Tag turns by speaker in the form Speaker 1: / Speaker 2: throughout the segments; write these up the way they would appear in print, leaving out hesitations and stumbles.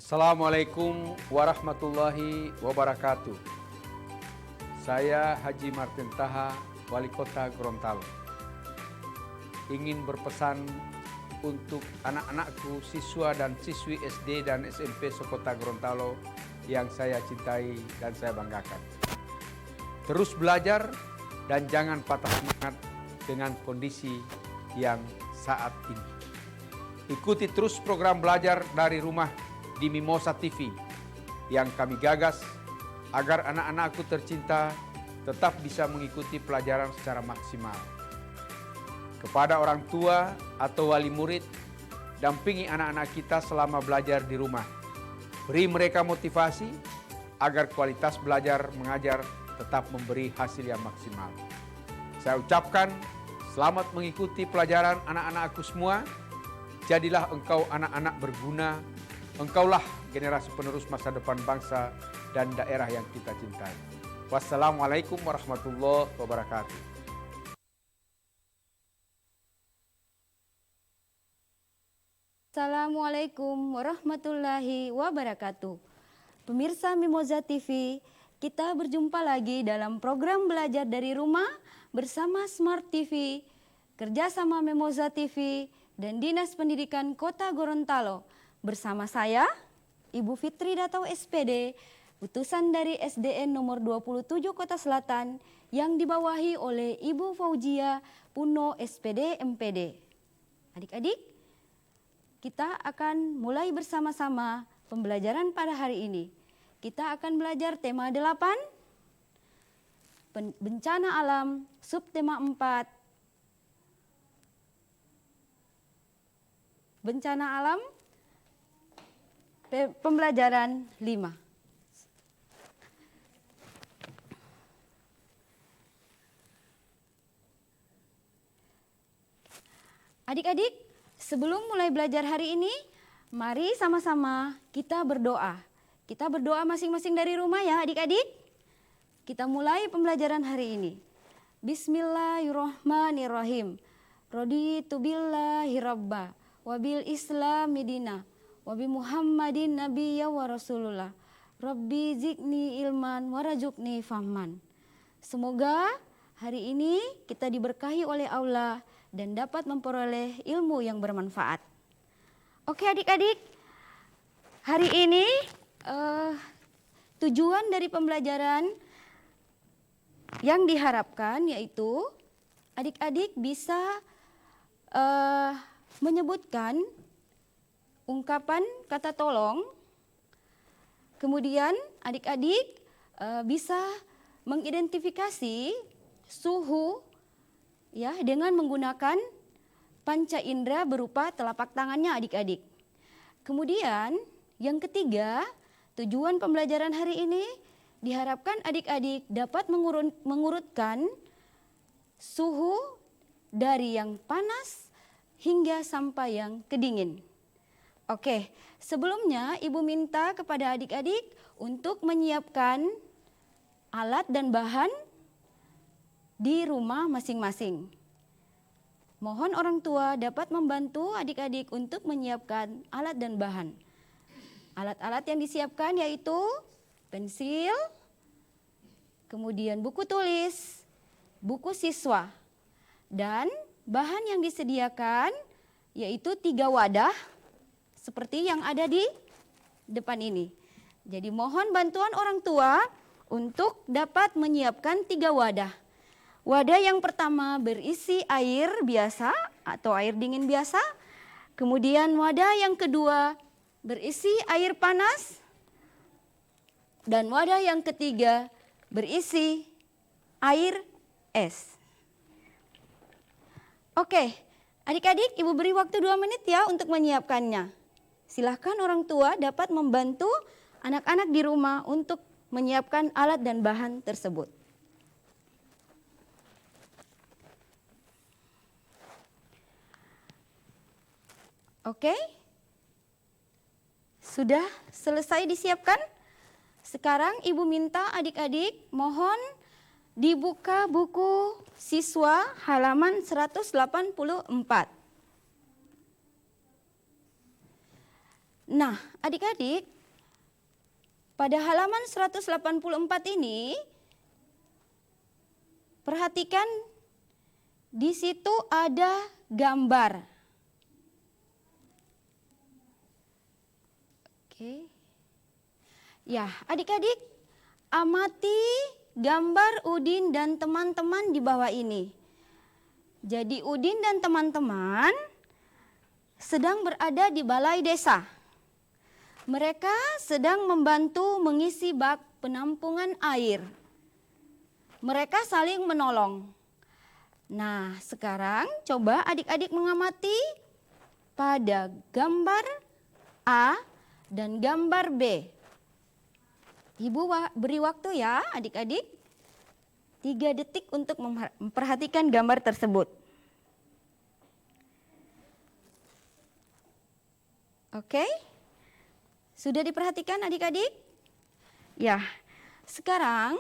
Speaker 1: Assalamualaikum warahmatullahi wabarakatuh. Saya Haji Martin Taha, Wali Kota Gorontalo. Ingin berpesan untuk anak-anakku, siswa dan siswi SD dan SMP sekota Gorontalo yang saya cintai dan saya banggakan. Terus belajar dan jangan patah semangat dengan kondisi yang saat ini. Ikuti terus program belajar dari rumah di Mimosa TV yang kami gagas agar anak-anakku tercinta tetap bisa mengikuti pelajaran secara maksimal. Kepada orang tua atau wali murid, dampingi anak-anak kita selama belajar di rumah. Beri mereka motivasi agar kualitas belajar mengajar tetap memberi hasil yang maksimal. Saya ucapkan selamat mengikuti pelajaran anak-anakku semua. Jadilah engkau anak-anak berguna. Engkaulah generasi penerus masa depan bangsa dan daerah yang kita cintai. Wassalamualaikum warahmatullahi wabarakatuh.
Speaker 2: Assalamualaikum warahmatullahi wabarakatuh. Pemirsa Mimosa TV, kita berjumpa lagi dalam program belajar dari rumah bersama Smart TV, kerjasama Mimosa TV dan Dinas Pendidikan Kota Gorontalo. Bersama saya, Ibu Fitri Datau SPD, utusan dari SDN nomor 27 Kota Selatan yang dibawahi oleh Ibu Fauzia Puno SPD MPD. Adik-adik, kita akan mulai bersama-sama pembelajaran pada hari ini. Kita akan belajar tema 8, bencana alam, subtema 4, bencana alam, pembelajaran 5. Adik-adik, sebelum mulai belajar hari ini, mari sama-sama kita berdoa. Kita berdoa masing-masing dari rumah ya adik-adik. Kita mulai pembelajaran hari ini. Bismillahirrahmanirrahim. Raditu billahi rabba, wabil islami dina, wabi Muhammadin nabiyya wa rasulullah. Rabbi zidni ilman warajukni fahman. Semoga hari ini kita diberkahi oleh Allah dan dapat memperoleh ilmu yang bermanfaat. Oke adik-adik, hari ini tujuan dari pembelajaran yang diharapkan yaitu adik-adik bisa menyebutkan ungkapan kata tolong, kemudian adik-adik bisa mengidentifikasi suhu ya dengan menggunakan panca indera berupa telapak tangannya adik-adik. Kemudian yang ketiga, tujuan pembelajaran hari ini diharapkan adik-adik dapat mengurutkan suhu dari yang panas hingga sampai yang kedingin. Oke, sebelumnya Ibu minta kepada adik-adik untuk menyiapkan alat dan bahan di rumah masing-masing. Mohon orang tua dapat membantu adik-adik untuk menyiapkan alat dan bahan. Alat-alat yang disiapkan yaitu pensil, kemudian buku tulis, buku siswa, dan bahan yang disediakan yaitu 3 wadah seperti yang ada di depan ini. Jadi mohon bantuan orang tua untuk dapat menyiapkan 3 wadah. Wadah yang pertama berisi air biasa atau air dingin biasa. Kemudian wadah yang kedua berisi air panas. Dan wadah yang ketiga berisi air es. Oke, adik-adik Ibu beri waktu 2 menit ya untuk menyiapkannya. Silahkan orang tua dapat membantu anak-anak di rumah untuk menyiapkan alat dan bahan tersebut. Oke, sudah selesai disiapkan? Sekarang Ibu minta adik-adik mohon dibuka buku siswa halaman 184. Nah, adik-adik, pada halaman 184 ini, perhatikan di situ ada gambar. Oke. Ya, adik-adik, amati gambar Udin dan teman-teman di bawah ini. Jadi Udin dan teman-teman sedang berada di balai desa. Mereka sedang membantu mengisi bak penampungan air. Mereka saling menolong. Nah, sekarang coba adik-adik mengamati pada gambar A dan gambar B. Ibu beri waktu ya adik-adik 3 detik untuk memperhatikan gambar tersebut. Oke? Sudah diperhatikan adik-adik? Ya, sekarang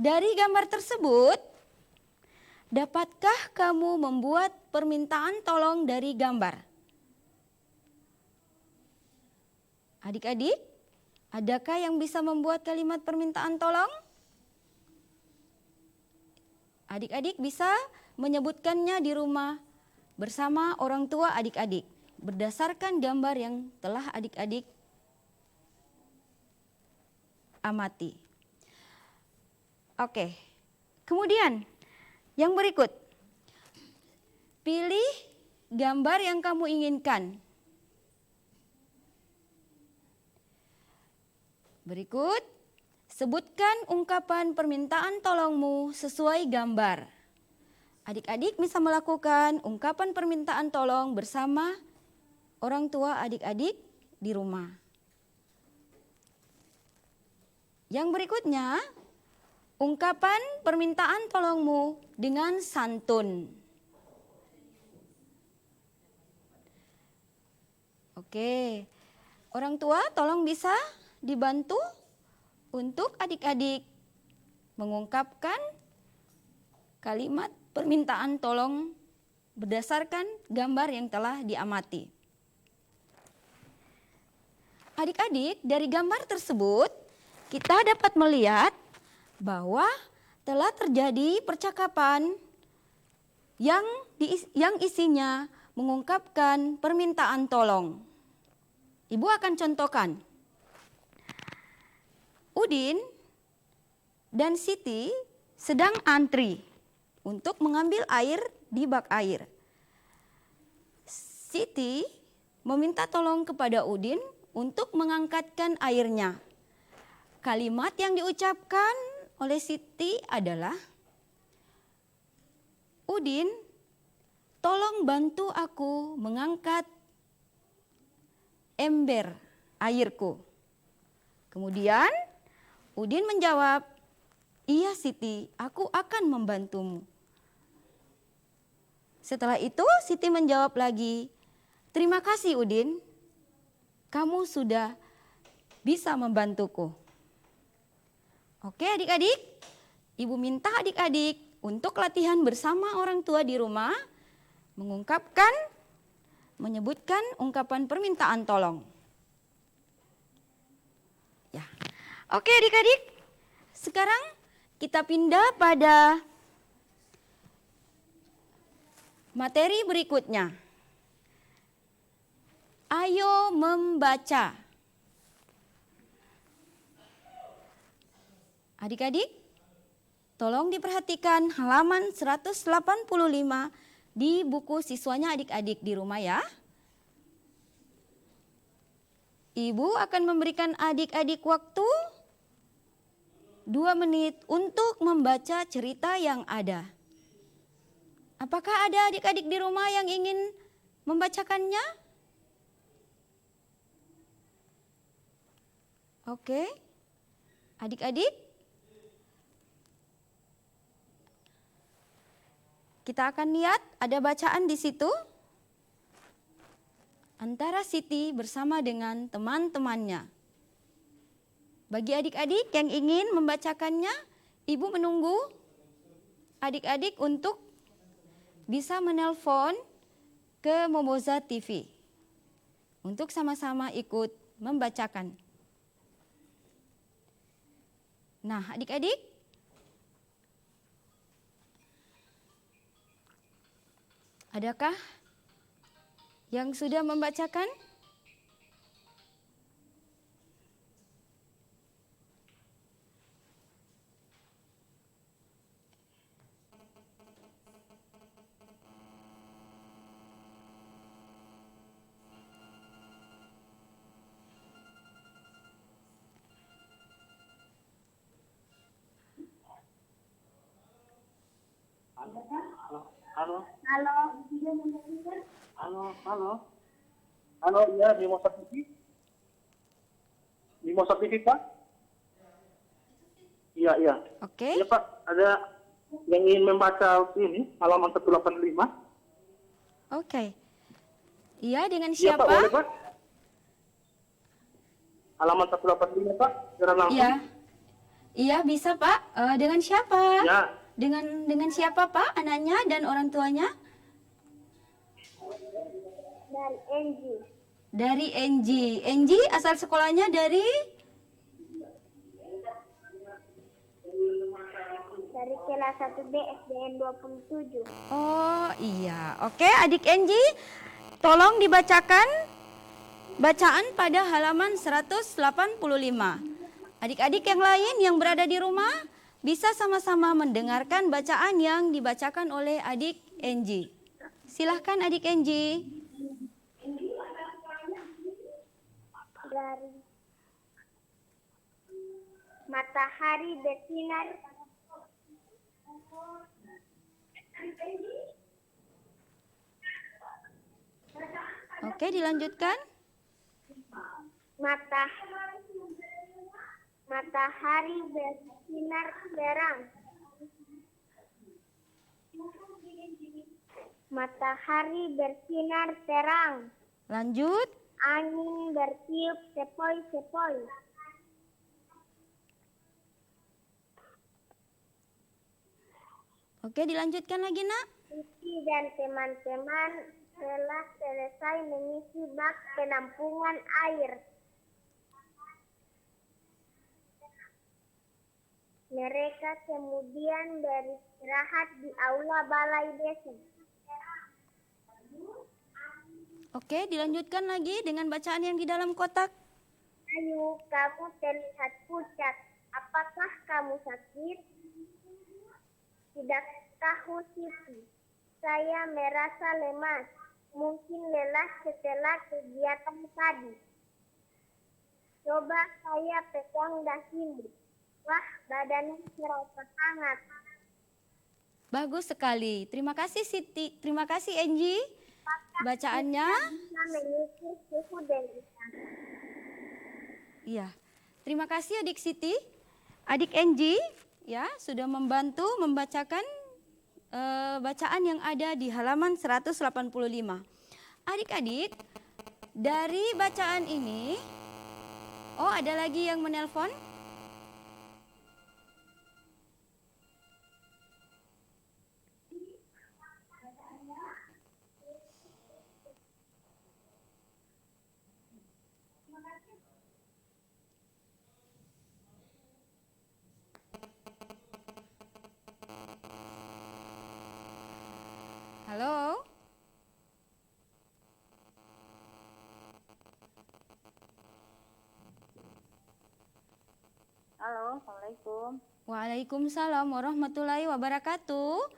Speaker 2: dari gambar tersebut, dapatkah kamu membuat permintaan tolong dari gambar? Adik-adik, adakah yang bisa membuat kalimat permintaan tolong? Adik-adik bisa menyebutkannya di rumah bersama orang tua adik-adik, berdasarkan gambar yang telah adik-adik amati. Oke, kemudian yang berikut, pilih gambar yang kamu inginkan. Berikut, sebutkan ungkapan permintaan tolongmu sesuai gambar. Adik-adik bisa melakukan ungkapan permintaan tolong bersama orang tua adik-adik di rumah. Yang berikutnya, ungkapan permintaan tolongmu dengan santun. Oke, orang tua tolong bisa dibantu untuk adik-adik mengungkapkan kalimat permintaan tolong berdasarkan gambar yang telah diamati. Adik-adik, dari gambar tersebut kita dapat melihat bahwa telah terjadi percakapan yang isinya mengungkapkan permintaan tolong. Ibu akan contohkan. Udin dan Siti sedang antri untuk mengambil air di bak air. Siti meminta tolong kepada Udin untuk mengangkatkan airnya. Kalimat yang diucapkan oleh Siti adalah, Udin, tolong bantu aku mengangkat ember airku. Kemudian Udin menjawab, iya Siti, aku akan membantumu. Setelah itu Siti menjawab lagi, terima kasih Udin, kamu sudah bisa membantuku. Oke adik-adik, ibu minta adik-adik untuk latihan bersama orang tua di rumah, menyebutkan ungkapan permintaan tolong. Ya. Oke adik-adik, sekarang kita pindah pada materi berikutnya. Ayo membaca. Adik-adik, tolong diperhatikan halaman 185 di buku siswanya adik-adik di rumah ya. Ibu akan memberikan adik-adik waktu 2 menit untuk membaca cerita yang ada. Apakah ada adik-adik di rumah yang ingin membacakannya? Oke, adik-adik, kita akan lihat ada bacaan di situ antara Siti bersama dengan teman-temannya. Bagi adik-adik yang ingin membacakannya, ibu menunggu adik-adik untuk bisa menelpon ke Momoza TV untuk sama-sama ikut membacakan. Nah, adik-adik, adakah yang sudah membacakan?
Speaker 3: Halo. Halo. Halo. Halo, ya, Mimosa TV. Mimosa TV, Pak? Iya, iya.
Speaker 2: Oke.
Speaker 3: Iya, Pak. Ada yang ingin membaca ini, halaman 185.
Speaker 2: Oke. Iya, dengan
Speaker 3: Iya,
Speaker 2: siapa?
Speaker 3: Pak, boleh, Pak? Halaman 185, Pak. Secara langsung.
Speaker 2: Iya. Iya, bisa, Pak. Dengan siapa?
Speaker 3: Ya.
Speaker 2: Dengan siapa, Pak? Anaknya dan orang tuanya?
Speaker 4: Dari Enji.
Speaker 2: Dari Enji. Enji asal sekolahnya dari?
Speaker 4: Dari kelas 1B SDN 27.
Speaker 2: Oh, iya. Oke, adik Enji, tolong dibacakan bacaan pada halaman 185. Adik-adik yang lain yang berada di rumah bisa sama-sama mendengarkan bacaan yang dibacakan oleh adik Enji. Silahkan adik Enji.
Speaker 4: Dari matahari bersinar
Speaker 2: Oke, dilanjutkan.
Speaker 4: matahari bersinar terang. Matahari bersinar terang.
Speaker 2: Lanjut.
Speaker 4: Angin bertiup sepoi-sepoi.
Speaker 2: Oke, dilanjutkan lagi, Nak.
Speaker 4: Siti dan teman-teman telah selesai mengisi bak penampungan air. Mereka kemudian beristirahat di aula balai desa.
Speaker 2: Oke, dilanjutkan lagi dengan bacaan yang di dalam kotak.
Speaker 4: Ayu, kamu terlihat pucat. Apakah kamu sakit? Tidak tahu, Siti. Saya merasa lemas. Mungkin lelah setelah kegiatan tadi. Coba saya pegang dahimu. Wah, badannya terasa hangat.
Speaker 2: Bagus sekali. Terima kasih Siti. Terima kasih Enji. Bacaannya.
Speaker 4: Bisa mengukur suhu dendam.
Speaker 2: Iya. Terima kasih Adik Siti. Adik Enji ya sudah membantu membacakan bacaan yang ada di halaman 185. Adik-adik, dari bacaan ini, oh ada lagi yang menelpon? Halo?
Speaker 4: Halo, Assalamualaikum.
Speaker 2: Waalaikumsalam warahmatullahi wabarakatuh.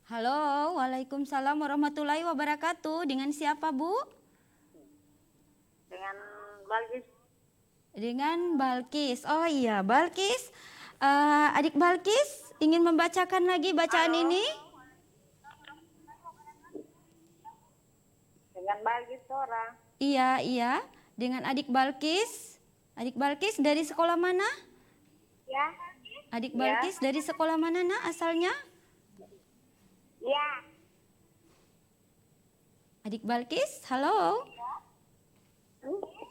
Speaker 2: Halo, waalaikumsalam warahmatullahi wabarakatuh. Dengan siapa, Bu?
Speaker 4: Dengan Balkis.
Speaker 2: Dengan Balkis. Oh iya, Balkis. Adik Balkis ingin membacakan lagi bacaan ini?
Speaker 4: Dengan Balkis Tora.
Speaker 2: Iya. Dengan adik Balkis. Adik Balkis dari sekolah mana?
Speaker 4: Ya.
Speaker 2: Adik Balkis dari sekolah mana, Nak, asalnya?
Speaker 4: Ya.
Speaker 2: Adik Balkis, halo.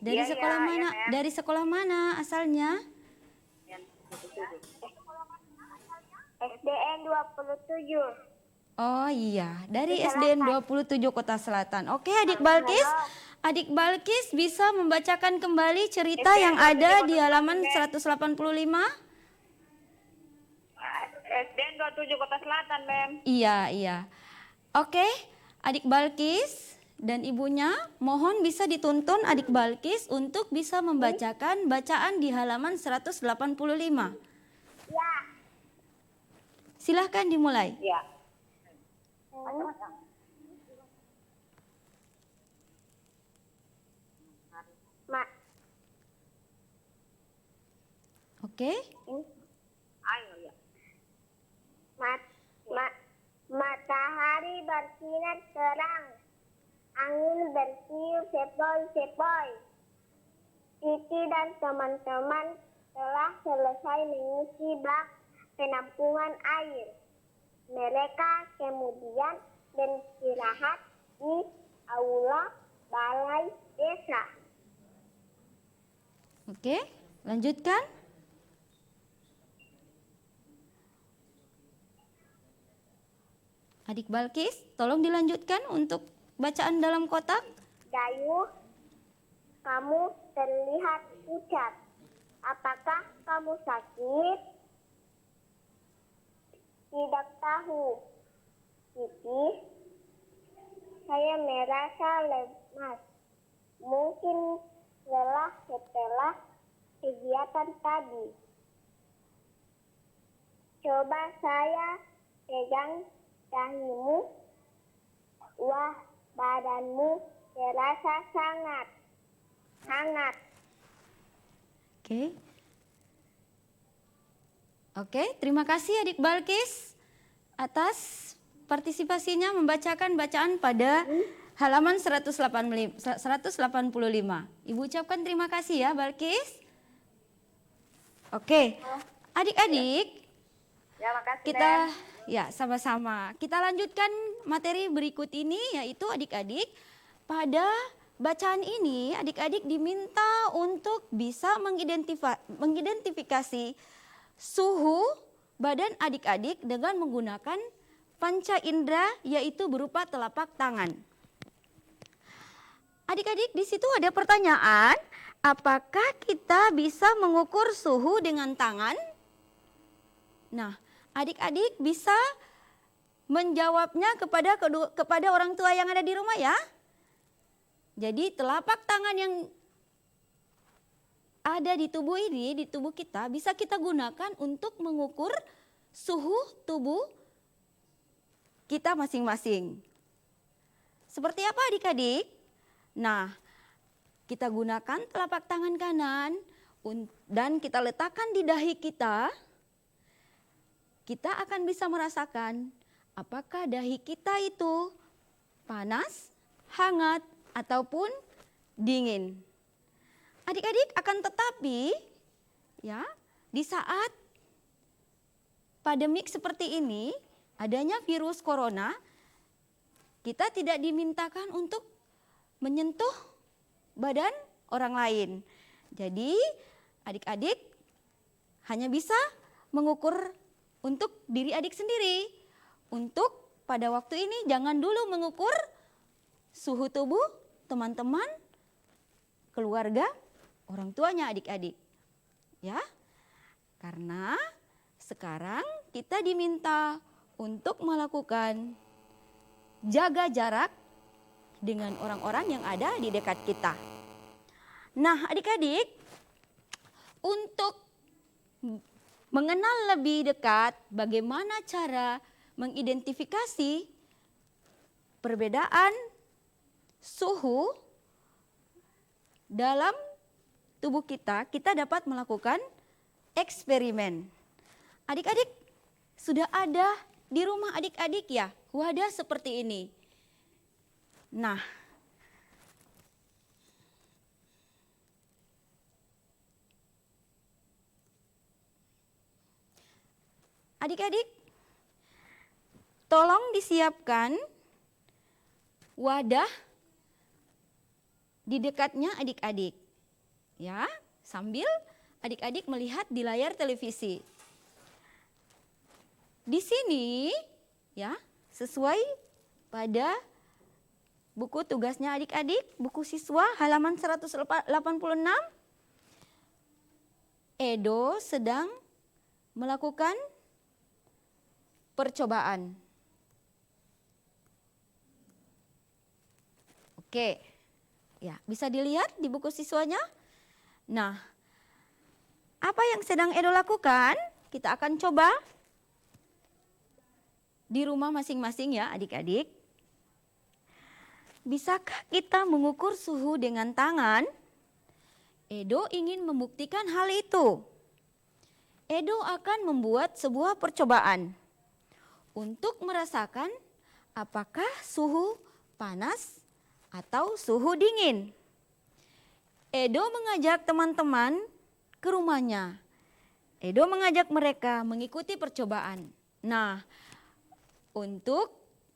Speaker 2: Dari sekolah mana? Dari sekolah mana asalnya?
Speaker 4: SDN 27.
Speaker 2: Oh iya, dari SDN 27 Kota Selatan. Oke, Adik Balkis, Adik Balkis bisa membacakan kembali cerita yang ada di halaman 185?
Speaker 5: SDN 27 Kota Selatan, Mem.
Speaker 2: Iya. Oke, Adik Balkis dan ibunya mohon bisa dituntun Adik Balkis untuk bisa membacakan bacaan di halaman 185.
Speaker 4: Ya.
Speaker 2: Silahkan dimulai.
Speaker 5: Ya.
Speaker 4: Ma
Speaker 2: Oke,
Speaker 5: Ayo ya.
Speaker 4: Matahari bersinar terang, angin bertiup sepoi-sepoi. Titi dan teman-teman telah selesai mengisi bak penampungan air. Mereka kemudian beristirahat di aula balai desa.
Speaker 2: oke, lanjutkan. Adik Balkis, tolong dilanjutkan untuk bacaan dalam kotak.
Speaker 4: Dayu, kamu terlihat pucat. Apakah kamu sakit? Tidak tahu. Titi, saya merasa lemas. Mungkin lelah setelah kegiatan tadi. Coba saya pegang dahimu. Wah, badanmu terasa sangat hangat.
Speaker 2: Oke, terima kasih Adik Balkis atas partisipasinya membacakan bacaan pada halaman 185. Ibu ucapkan terima kasih ya Balkis. Oke, adik-adik,
Speaker 5: Ya, makasih,
Speaker 2: kita
Speaker 5: Mem.
Speaker 2: ya sama-sama. Kita lanjutkan materi berikut ini, yaitu adik-adik pada bacaan ini adik-adik diminta untuk bisa mengidentifikasi suhu badan adik-adik dengan menggunakan panca indera, yaitu berupa telapak tangan. Adik-adik, di situ ada pertanyaan, apakah kita bisa mengukur suhu dengan tangan? Nah, adik-adik bisa menjawabnya kepada orang tua yang ada di rumah ya. Jadi telapak tangan yang ada di tubuh ini, di tubuh kita, bisa kita gunakan untuk mengukur suhu tubuh kita masing-masing. Seperti apa adik-adik? Nah, kita gunakan telapak tangan kanan dan kita letakkan di dahi kita. Kita akan bisa merasakan apakah dahi kita itu panas, hangat, ataupun dingin. Adik-adik akan tetapi ya, di saat pandemik seperti ini, adanya virus corona, kita tidak dimintakan untuk menyentuh badan orang lain. Jadi adik-adik hanya bisa mengukur untuk diri adik sendiri. Untuk pada waktu ini jangan dulu mengukur suhu tubuh teman-teman, keluarga, orang tuanya adik-adik. Ya. Karena sekarang kita diminta untuk melakukan jaga jarak dengan orang-orang yang ada di dekat kita. Nah, adik-adik, untuk mengenal lebih dekat bagaimana cara mengidentifikasi perbedaan suhu dalam tubuh kita, kita dapat melakukan eksperimen. Adik-adik, sudah ada di rumah adik-adik ya wadah seperti ini. Nah, adik-adik, tolong disiapkan wadah di dekatnya adik-adik. Ya, sambil adik-adik melihat di layar televisi. Di sini ya, sesuai pada buku tugasnya adik-adik, buku siswa halaman 186. Edo sedang melakukan percobaan. Oke, ya bisa dilihat di buku siswanya. Nah, apa yang sedang Edo lakukan? Kita akan coba di rumah masing-masing ya adik-adik. Bisakah kita mengukur suhu dengan tangan? Edo ingin membuktikan hal itu. Edo akan membuat sebuah percobaan untuk merasakan apakah suhu panas atau suhu dingin. Edo mengajak teman-teman ke rumahnya. Edo mengajak mereka mengikuti percobaan. Nah, untuk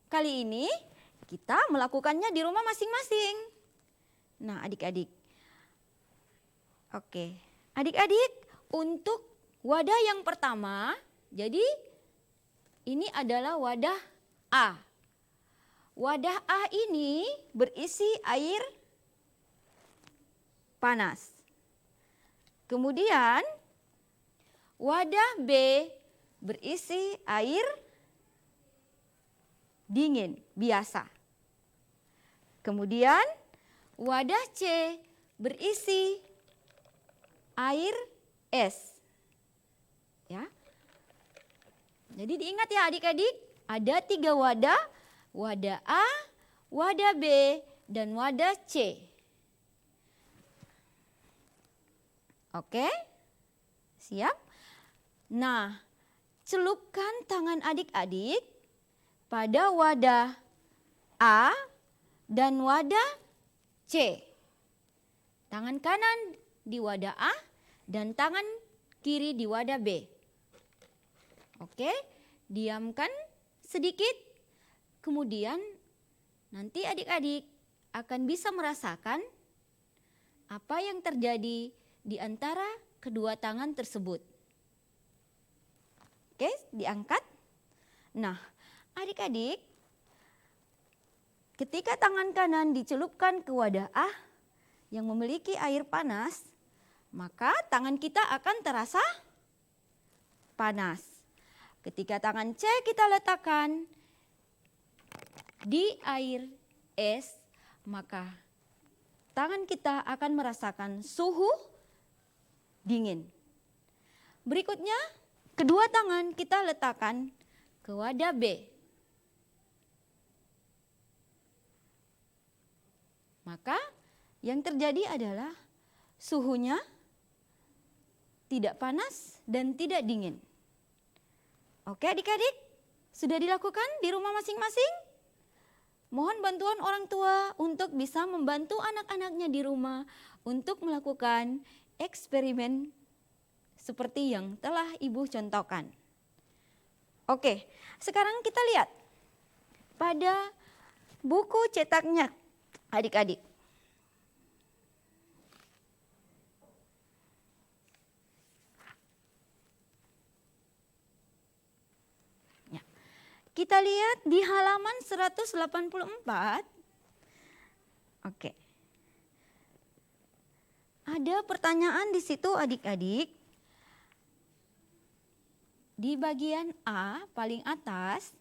Speaker 2: kali ini kita melakukannya di rumah masing-masing. Nah, adik-adik. Oke, adik-adik, untuk wadah yang pertama, jadi ini adalah wadah A. Wadah A ini berisi air panas. Kemudian wadah B berisi air dingin, biasa. Kemudian wadah C berisi air es. Ya. Jadi diingat ya adik-adik, ada 3 wadah, wadah A, wadah B, dan wadah C. Oke, siap? Nah, celupkan tangan adik-adik pada wadah A dan wadah C. Tangan kanan di wadah A dan tangan kiri di wadah B. Oke, diamkan sedikit. Kemudian nanti adik-adik akan bisa merasakan apa yang terjadi di antara kedua tangan tersebut. Oke, diangkat. Nah, adik-adik, ketika tangan kanan dicelupkan ke wadah A yang memiliki air panas, maka tangan kita akan terasa panas. Ketika tangan C kita letakkan di air es, maka tangan kita akan merasakan suhu dingin. Berikutnya, kedua tangan kita letakkan ke wadah B. Maka yang terjadi adalah suhunya tidak panas dan tidak dingin. Oke adik-adik, sudah dilakukan di rumah masing-masing? Mohon bantuan orang tua untuk bisa membantu anak-anaknya di rumah untuk melakukan eksperimen seperti yang telah Ibu contohkan. Oke, sekarang kita lihat pada buku cetaknya adik-adik. Kita lihat di halaman 184. Oke. Ada pertanyaan di situ adik-adik. Di bagian A paling atas,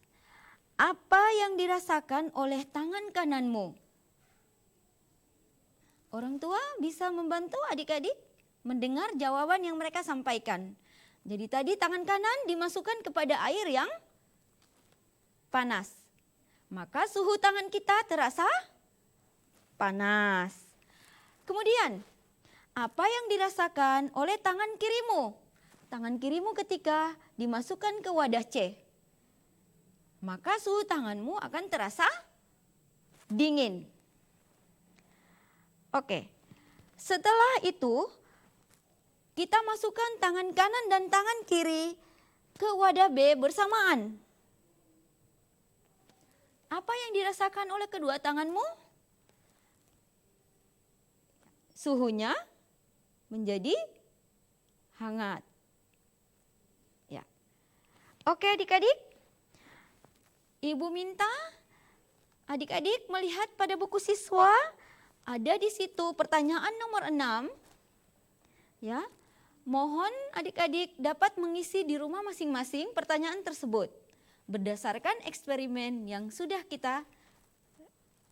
Speaker 2: apa yang dirasakan oleh tangan kananmu? Orang tua bisa membantu adik-adik mendengar jawaban yang mereka sampaikan. Jadi tadi tangan kanan dimasukkan kepada air yang panas. Maka suhu tangan kita terasa panas. Kemudian, apa yang dirasakan oleh tangan kirimu? Tangan kirimu ketika dimasukkan ke wadah C. Maka suhu tanganmu akan terasa dingin. Oke. Setelah itu, kita masukkan tangan kanan dan tangan kiri ke wadah B bersamaan. Apa yang dirasakan oleh kedua tanganmu? Suhunya menjadi hangat. Ya. Oke adik-adik, Ibu minta Adik-adik melihat pada buku siswa, ada di situ pertanyaan nomor 6. Ya, mohon adik-adik dapat mengisi di rumah masing-masing pertanyaan tersebut berdasarkan eksperimen yang sudah kita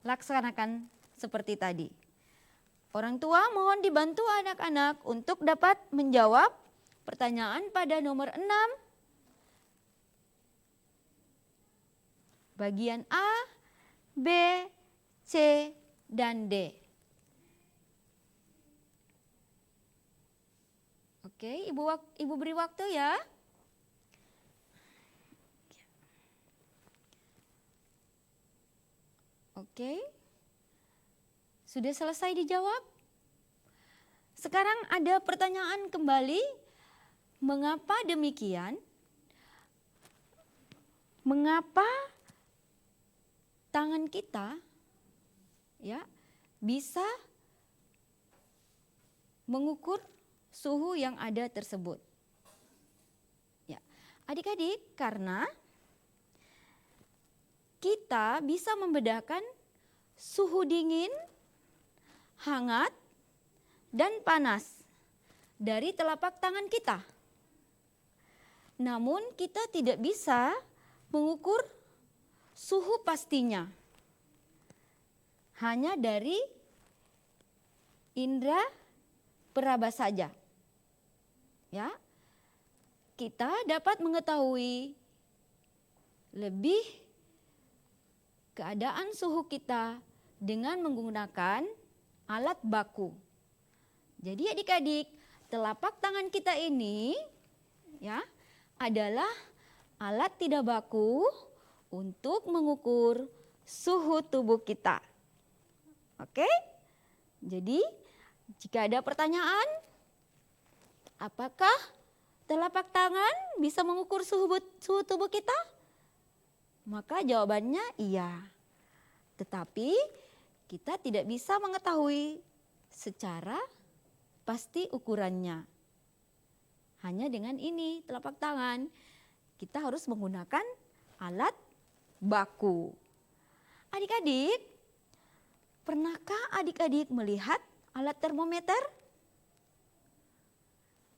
Speaker 2: laksanakan seperti tadi. Orang tua mohon dibantu anak-anak untuk dapat menjawab pertanyaan pada nomor 6. Bagian A, B, C, dan D. Oke, Ibu beri waktu ya. Oke. Sudah selesai dijawab? Sekarang ada pertanyaan kembali. Mengapa demikian? Mengapa tangan kita ya bisa mengukur suhu yang ada tersebut? Ya, adik-adik, karena kita bisa membedakan suhu dingin, hangat, dan panas dari telapak tangan kita. Namun kita tidak bisa mengukur suhu pastinya hanya dari indera peraba saja. Ya, kita dapat mengetahui lebih keadaan suhu kita dengan menggunakan alat baku. Jadi adik-adik, telapak tangan kita ini ya adalah alat tidak baku untuk mengukur suhu tubuh kita. Oke? Jadi, jika ada pertanyaan, apakah telapak tangan bisa mengukur suhu tubuh kita? Maka jawabannya iya. Tetapi kita tidak bisa mengetahui secara pasti ukurannya. Hanya dengan ini, telapak tangan, kita harus menggunakan alat baku. Adik-adik, pernahkah adik-adik melihat alat termometer?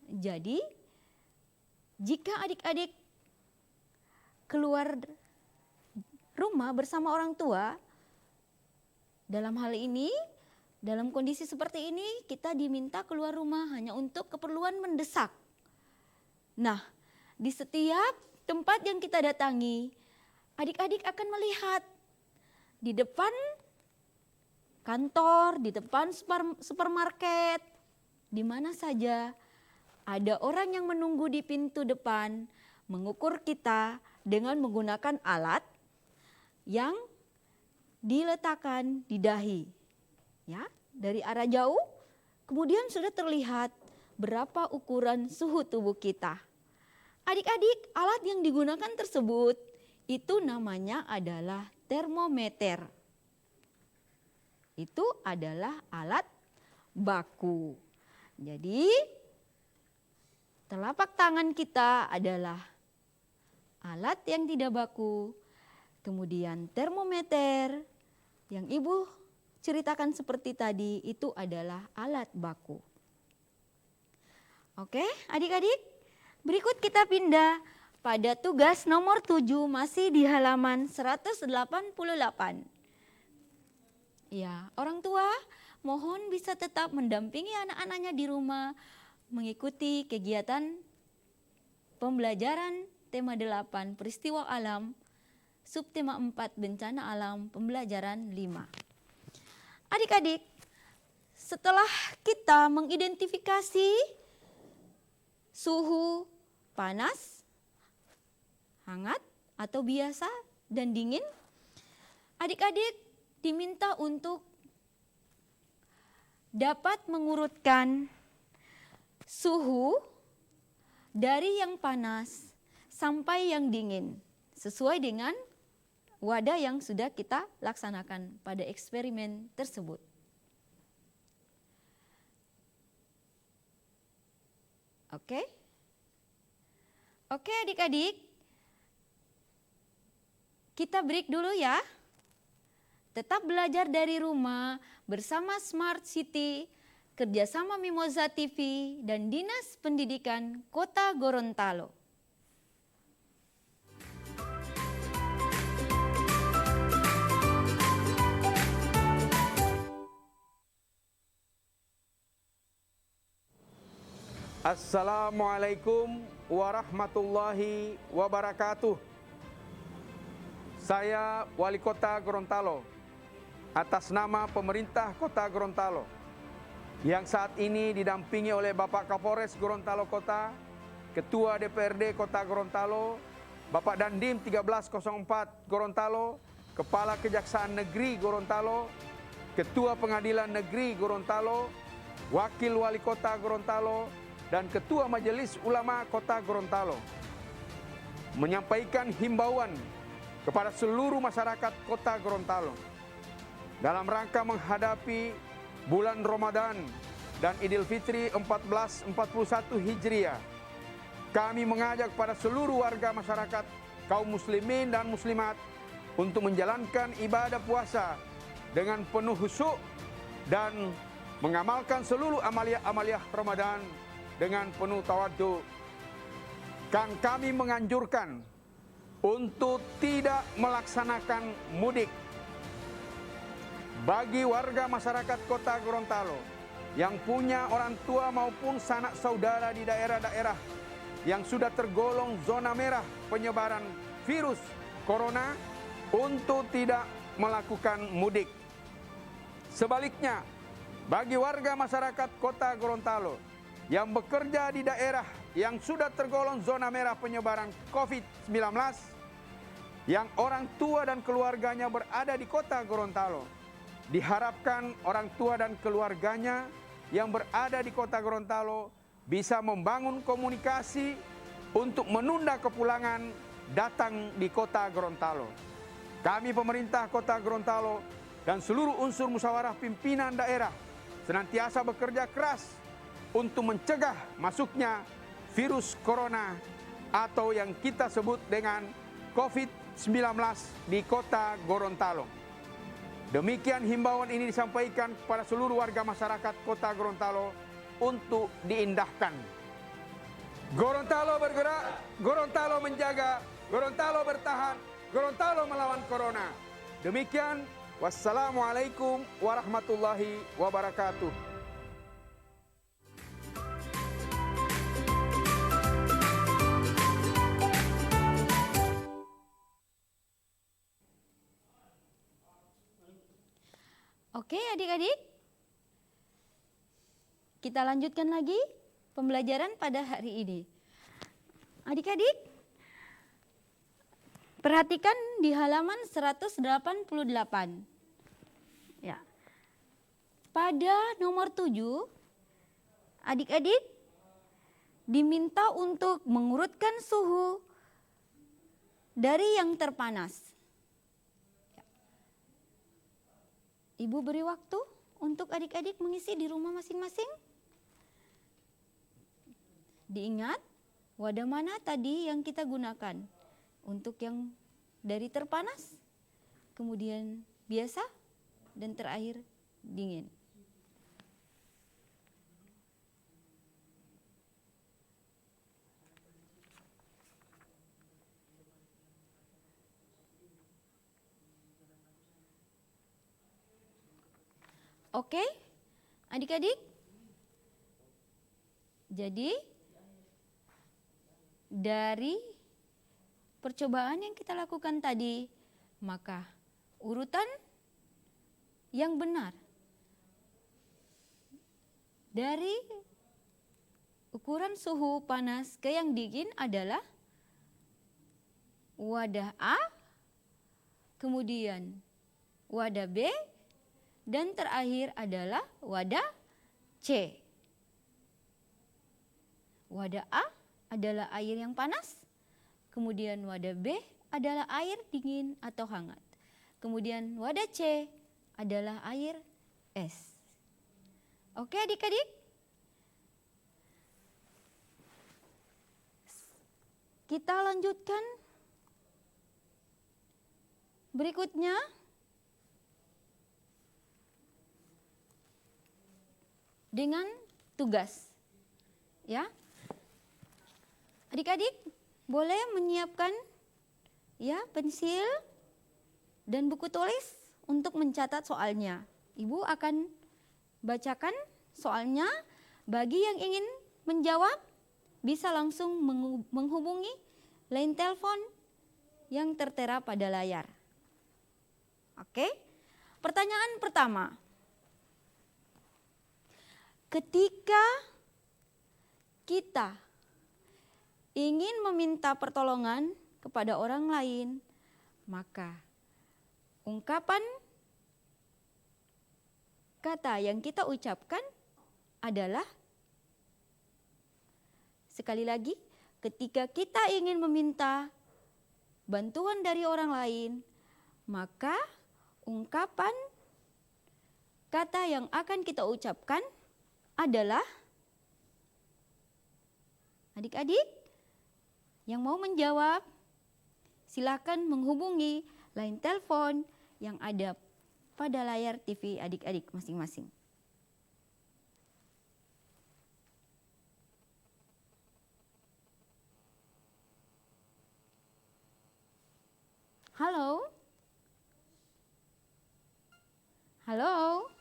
Speaker 2: Jadi, jika adik-adik keluar rumah bersama orang tua, dalam hal ini, dalam kondisi seperti ini, kita diminta keluar rumah hanya untuk keperluan mendesak. Nah, di setiap tempat yang kita datangi, adik-adik akan melihat di depan kantor, di depan supermarket, di mana saja ada orang yang menunggu di pintu depan mengukur kita dengan menggunakan alat yang diletakkan di dahi. Ya, dari arah jauh kemudian sudah terlihat berapa ukuran suhu tubuh kita. Adik-adik, alat yang digunakan tersebut itu namanya adalah termometer. Itu adalah alat baku. Jadi, telapak tangan kita adalah alat yang tidak baku. Kemudian termometer yang Ibu ceritakan seperti tadi itu adalah alat baku. Oke, adik-adik, berikut kita pindah pada tugas nomor 7 masih di halaman 188. Ya, orang tua mohon bisa tetap mendampingi anak-anaknya di rumah mengikuti kegiatan pembelajaran tema 8 peristiwa alam, subtema 4 bencana alam, pembelajaran 5. Adik-adik, setelah kita mengidentifikasi suhu panas, hangat atau biasa dan dingin, adik-adik diminta untuk dapat mengurutkan suhu dari yang panas sampai yang dingin sesuai dengan wadah yang sudah kita laksanakan pada eksperimen tersebut. Oke adik-adik, kita break dulu ya. tetap belajar dari rumah bersama Smart City, kerjasama Mimoza TV dan Dinas Pendidikan Kota Gorontalo.
Speaker 1: Assalamualaikum warahmatullahi wabarakatuh. Saya Wali Kota Gorontalo, atas nama pemerintah Kota Gorontalo, yang saat ini didampingi oleh Bapak Kapolres Gorontalo Kota, Ketua DPRD Kota Gorontalo, Bapak Dandim 1304 Gorontalo, Kepala Kejaksaan Negeri Gorontalo, Ketua Pengadilan Negeri Gorontalo, Wakil Wali Kota Gorontalo, dan Ketua Majelis Ulama Kota Gorontalo, menyampaikan himbauan kepada seluruh masyarakat Kota Gorontalo dalam rangka menghadapi bulan Ramadan dan Idul Fitri 1441 Hijriah. Kami mengajak kepada seluruh warga masyarakat, kaum muslimin dan muslimat, untuk menjalankan ibadah puasa dengan penuh khusyuk dan mengamalkan seluruh amaliah-amaliah Ramadan dengan penuh tawadhu. Kami menganjurkan untuk tidak melaksanakan mudik. Bagi warga masyarakat Kota Gorontalo yang punya orang tua maupun sanak saudara di daerah-daerah yang sudah tergolong zona merah penyebaran virus corona, untuk tidak melakukan mudik. Sebaliknya, bagi warga masyarakat Kota Gorontalo yang bekerja di daerah yang sudah tergolong zona merah penyebaran COVID-19, yang orang tua dan keluarganya berada di Kota Gorontalo, diharapkan orang tua dan keluarganya yang berada di Kota Gorontalo bisa membangun komunikasi untuk menunda kepulangan datang di Kota Gorontalo. Kami pemerintah Kota Gorontalo dan seluruh unsur musyawarah pimpinan daerah senantiasa bekerja keras untuk mencegah masuknya virus corona atau yang kita sebut dengan COVID-19 di Kota Gorontalo. Demikian himbauan ini disampaikan kepada seluruh warga masyarakat Kota Gorontalo untuk diindahkan. Gorontalo bergerak, Gorontalo menjaga, Gorontalo bertahan, Gorontalo melawan corona. Demikian, wassalamualaikum warahmatullahi wabarakatuh.
Speaker 2: Oke adik-adik, kita lanjutkan lagi pembelajaran pada hari ini. Adik-adik, perhatikan di halaman 188. Ya. Pada nomor 7, adik-adik diminta untuk mengurutkan suhu dari yang terpanas. Ibu beri waktu untuk adik-adik mengisi di rumah masing-masing. Diingat, wadah mana tadi yang kita gunakan? Untuk yang dari terpanas, kemudian biasa, dan terakhir dingin. Oke, adik-adik. Jadi, dari percobaan yang kita lakukan tadi, maka urutan yang benar dari ukuran suhu panas ke yang dingin adalah wadah A, kemudian wadah B, dan terakhir adalah wadah C. Wadah A adalah air yang panas, kemudian wadah B adalah air dingin atau hangat. Kemudian wadah C adalah air es. Oke adik-adik? Kita lanjutkan. Berikutnya, dengan tugas. Ya. Adik-adik boleh menyiapkan ya pensil dan buku tulis untuk mencatat soalnya. Ibu akan bacakan soalnya. Bagi yang ingin menjawab bisa langsung menghubungi line telepon yang tertera pada layar. Oke. Pertanyaan pertama. Ketika kita ingin meminta pertolongan kepada orang lain, maka ungkapan kata yang kita ucapkan adalah, sekali lagi, ketika kita ingin meminta bantuan dari orang lain, maka ungkapan kata yang akan kita ucapkan adalah, adik-adik yang mau menjawab, silakan menghubungi line telepon yang ada pada layar TV adik-adik masing-masing. Halo? Halo?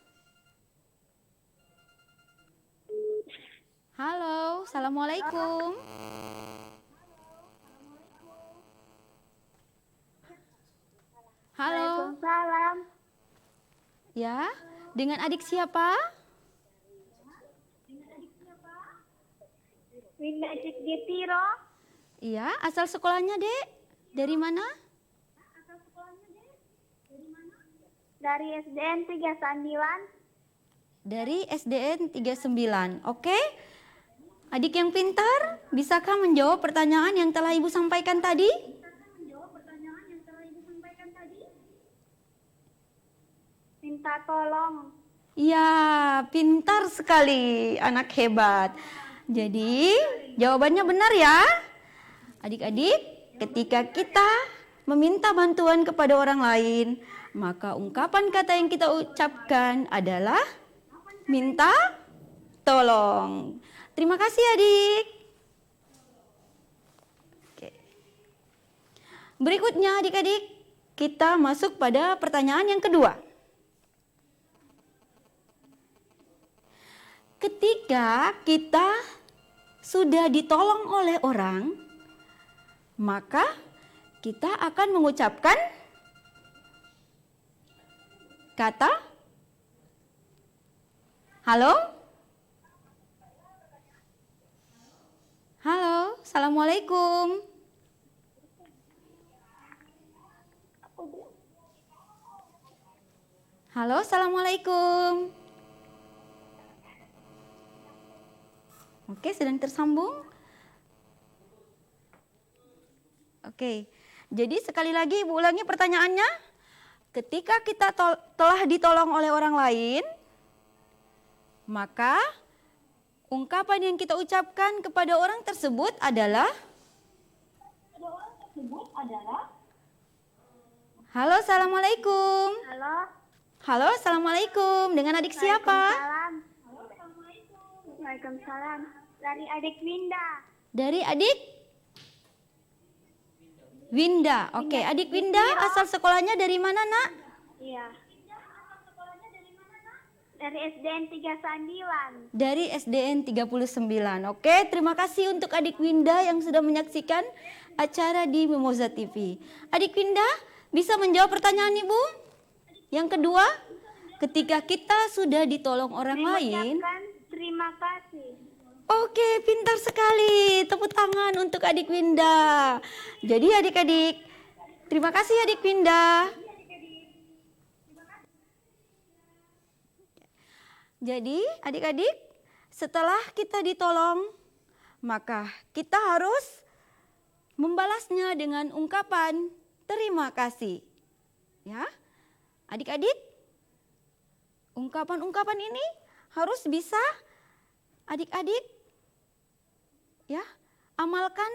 Speaker 2: Halo, Assalamualaikum. Halo.
Speaker 4: Waalaikumsalam.
Speaker 2: Ya, dengan adik siapa?
Speaker 4: Winda Cikgitiro.
Speaker 2: Iya, asal sekolahnya, Dek? Dari mana?
Speaker 4: Dari SDN 39.
Speaker 2: Dari SDN 39. Oke. Adik yang pintar, bisakah menjawab pertanyaan yang telah Ibu sampaikan tadi?
Speaker 4: Minta tolong.
Speaker 2: Ya, pintar sekali, anak hebat. Jadi, jawabannya benar ya. Adik-adik, ketika kita meminta bantuan kepada orang lain, maka ungkapan kata yang kita ucapkan adalah minta tolong. Terima kasih adik. Oke. Berikutnya adik-adik, kita masuk pada pertanyaan yang kedua. Ketika kita sudah ditolong oleh orang, maka kita akan mengucapkan kata halo. Halo, Assalamualaikum. Halo, Assalamualaikum. Oke, sedang tersambung. Oke, jadi sekali lagi Ibu ulangi pertanyaannya. Ketika kita telah ditolong oleh orang lain, maka ungkapan yang kita ucapkan kepada orang tersebut adalah halo, Assalamualaikum.
Speaker 4: Halo.
Speaker 2: Halo, Assalamualaikum. Dengan adik siapa?
Speaker 4: Waalaikumsalam. Dari adik Winda.
Speaker 2: Dari adik Winda. Oke, adik Winda asal sekolahnya dari mana, Nak?
Speaker 4: Iya. Dari SDN 39.
Speaker 2: Dari SDN 39. Oke, terima kasih untuk adik Winda yang sudah menyaksikan acara di Mimoza TV. Adik Winda, bisa menjawab pertanyaan Ibu? Yang kedua, ketika kita sudah ditolong orang lain.
Speaker 4: Mengucapkan terima kasih.
Speaker 2: Oke, pintar sekali. Tepuk tangan untuk adik Winda. Jadi adik-adik, terima kasih adik Winda. Jadi adik-adik, setelah kita ditolong, maka kita harus membalasnya dengan ungkapan terima kasih. Ya, adik-adik, ungkapan-ungkapan ini harus bisa adik-adik ya amalkan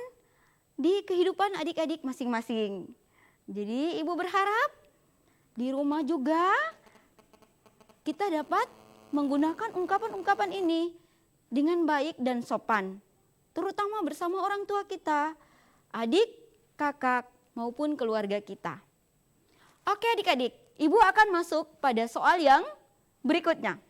Speaker 2: di kehidupan adik-adik masing-masing. Jadi Ibu berharap di rumah juga kita dapat menggunakan ungkapan-ungkapan ini dengan baik dan sopan, terutama bersama orang tua kita, adik, kakak, maupun keluarga kita. Oke adik-adik, Ibu akan masuk pada soal yang berikutnya.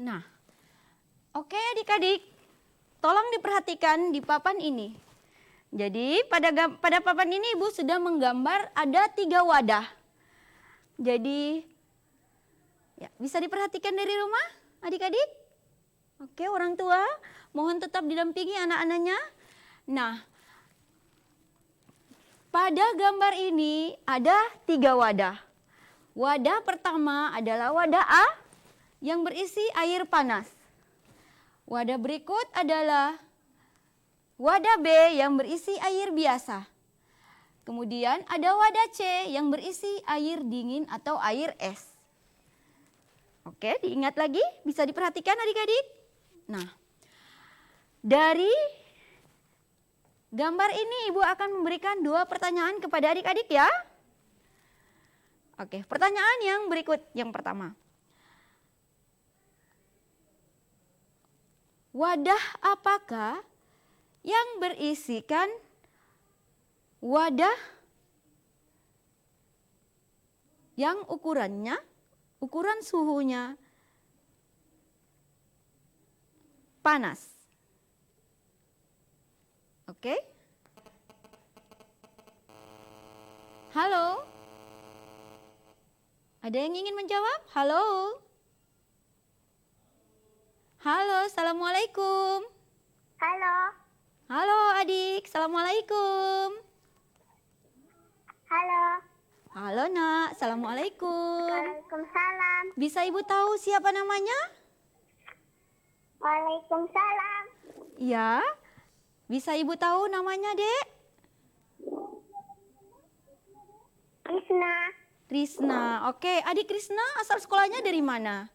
Speaker 2: Nah, oke adik-adik, tolong diperhatikan di papan ini. Jadi pada papan ini Ibu sudah menggambar ada 3 wadah. Jadi ya, bisa diperhatikan dari rumah adik-adik? Oke, orang tua mohon tetap didampingi anak-anaknya. Nah, pada gambar ini ada 3 wadah. Wadah pertama adalah wadah A yang berisi air panas. Wadah berikut adalah wadah B yang berisi air biasa. Kemudian ada wadah C yang berisi air dingin atau air es. Oke, diingat lagi, bisa diperhatikan adik-adik. Nah, dari gambar ini Ibu akan memberikan 2 pertanyaan kepada adik-adik ya. Oke, pertanyaan yang berikut yang pertama. Wadah apakah yang berisikan wadah yang ukuran suhunya panas? Oke. Halo? Ada yang ingin menjawab? Halo? Halo, assalamualaikum.
Speaker 4: Halo.
Speaker 2: Halo adik, assalamualaikum.
Speaker 4: Halo.
Speaker 2: Halo nak, assalamualaikum.
Speaker 4: Waalaikumsalam.
Speaker 2: Bisa Ibu tahu siapa namanya?
Speaker 4: Waalaikumsalam.
Speaker 2: Ya, bisa Ibu tahu namanya dek?
Speaker 4: Krisna.
Speaker 2: Krisna, oke. Adik Krisna asal sekolahnya dari mana?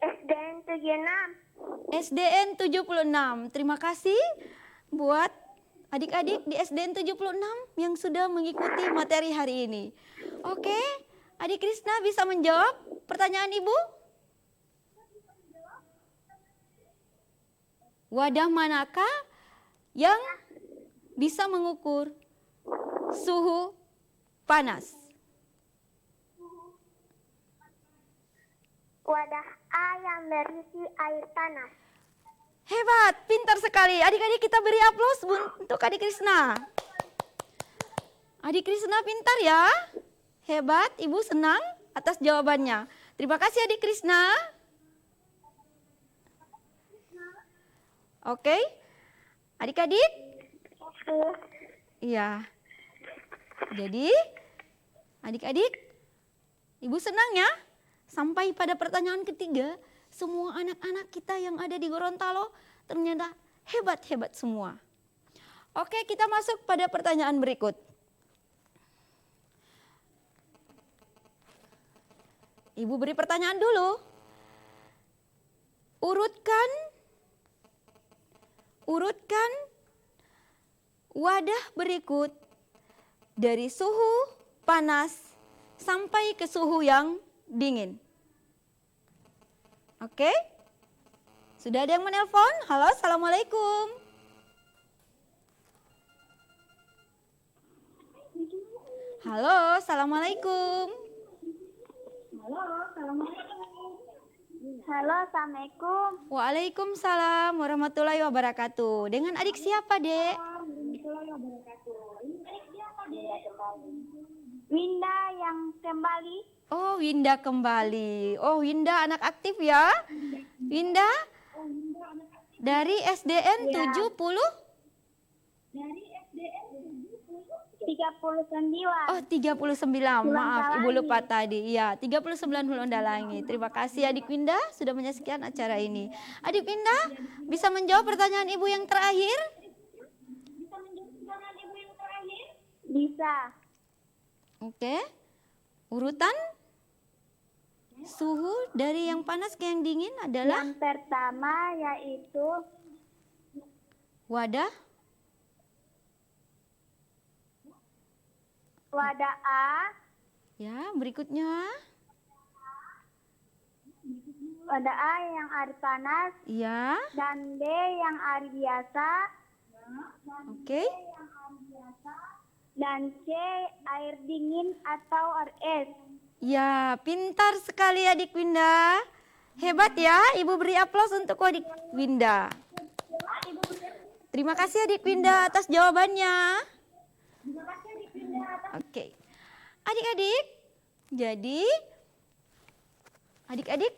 Speaker 4: SDN 76.
Speaker 2: SDN 76. Terima kasih buat adik-adik di SDN 76 yang sudah mengikuti materi hari ini. Oke, adik Krisna bisa menjawab pertanyaan Ibu? Wadah manakah yang bisa mengukur suhu panas?
Speaker 4: Wadah A yang berisi air panas.
Speaker 2: Hebat, pintar sekali. Adik-adik kita beri aplaus untuk adik Krisna. Adik Krisna pintar ya. Hebat, Ibu senang atas jawabannya. Terima kasih adik Krisna. Oke, adik-adik? Iya. Jadi, adik-adik, Ibu senang ya? Sampai pada pertanyaan ketiga, semua anak-anak kita yang ada di Gorontalo ternyata hebat-hebat semua. Oke, kita masuk pada pertanyaan berikut. Ibu beri pertanyaan dulu. Urutkan wadah berikut dari suhu panas sampai ke suhu yang dingin. Oke? Sudah ada yang menelpon? Halo, assalamualaikum. Halo, assalamualaikum.
Speaker 4: Halo, assalamualaikum.
Speaker 2: Waalaikumsalam warahmatullahi wabarakatuh. Dengan adik siapa, Dek?
Speaker 4: Winda yang kembali.
Speaker 2: Oh, Winda kembali. Oh, Winda anak aktif ya? Winda? Dari SDN 70?
Speaker 4: 39.
Speaker 2: Oh, 39. Maaf, Ibu lupa tadi. Iya, 39 Hulu Ondalangi. Terima kasih Adik Winda sudah menyaksikan acara ini. Adik Winda, bisa menjawab pertanyaan Ibu yang terakhir?
Speaker 4: Bisa.
Speaker 2: Oke. Urutan suhu dari yang panas ke yang dingin adalah
Speaker 4: Yang pertama yaitu
Speaker 2: wadah
Speaker 4: A,
Speaker 2: ya, berikutnya
Speaker 4: wadah A yang air panas,
Speaker 2: ya.
Speaker 4: dan B yang air biasa,
Speaker 2: Oke.
Speaker 4: dan C air dingin atau air es.
Speaker 2: Ya, pintar sekali Adik Winda. Hebat ya, Ibu beri aplaus untuk Adik Winda. Terima kasih Adik Winda atas jawabannya. Oke. Adik-adik, jadi adik-adik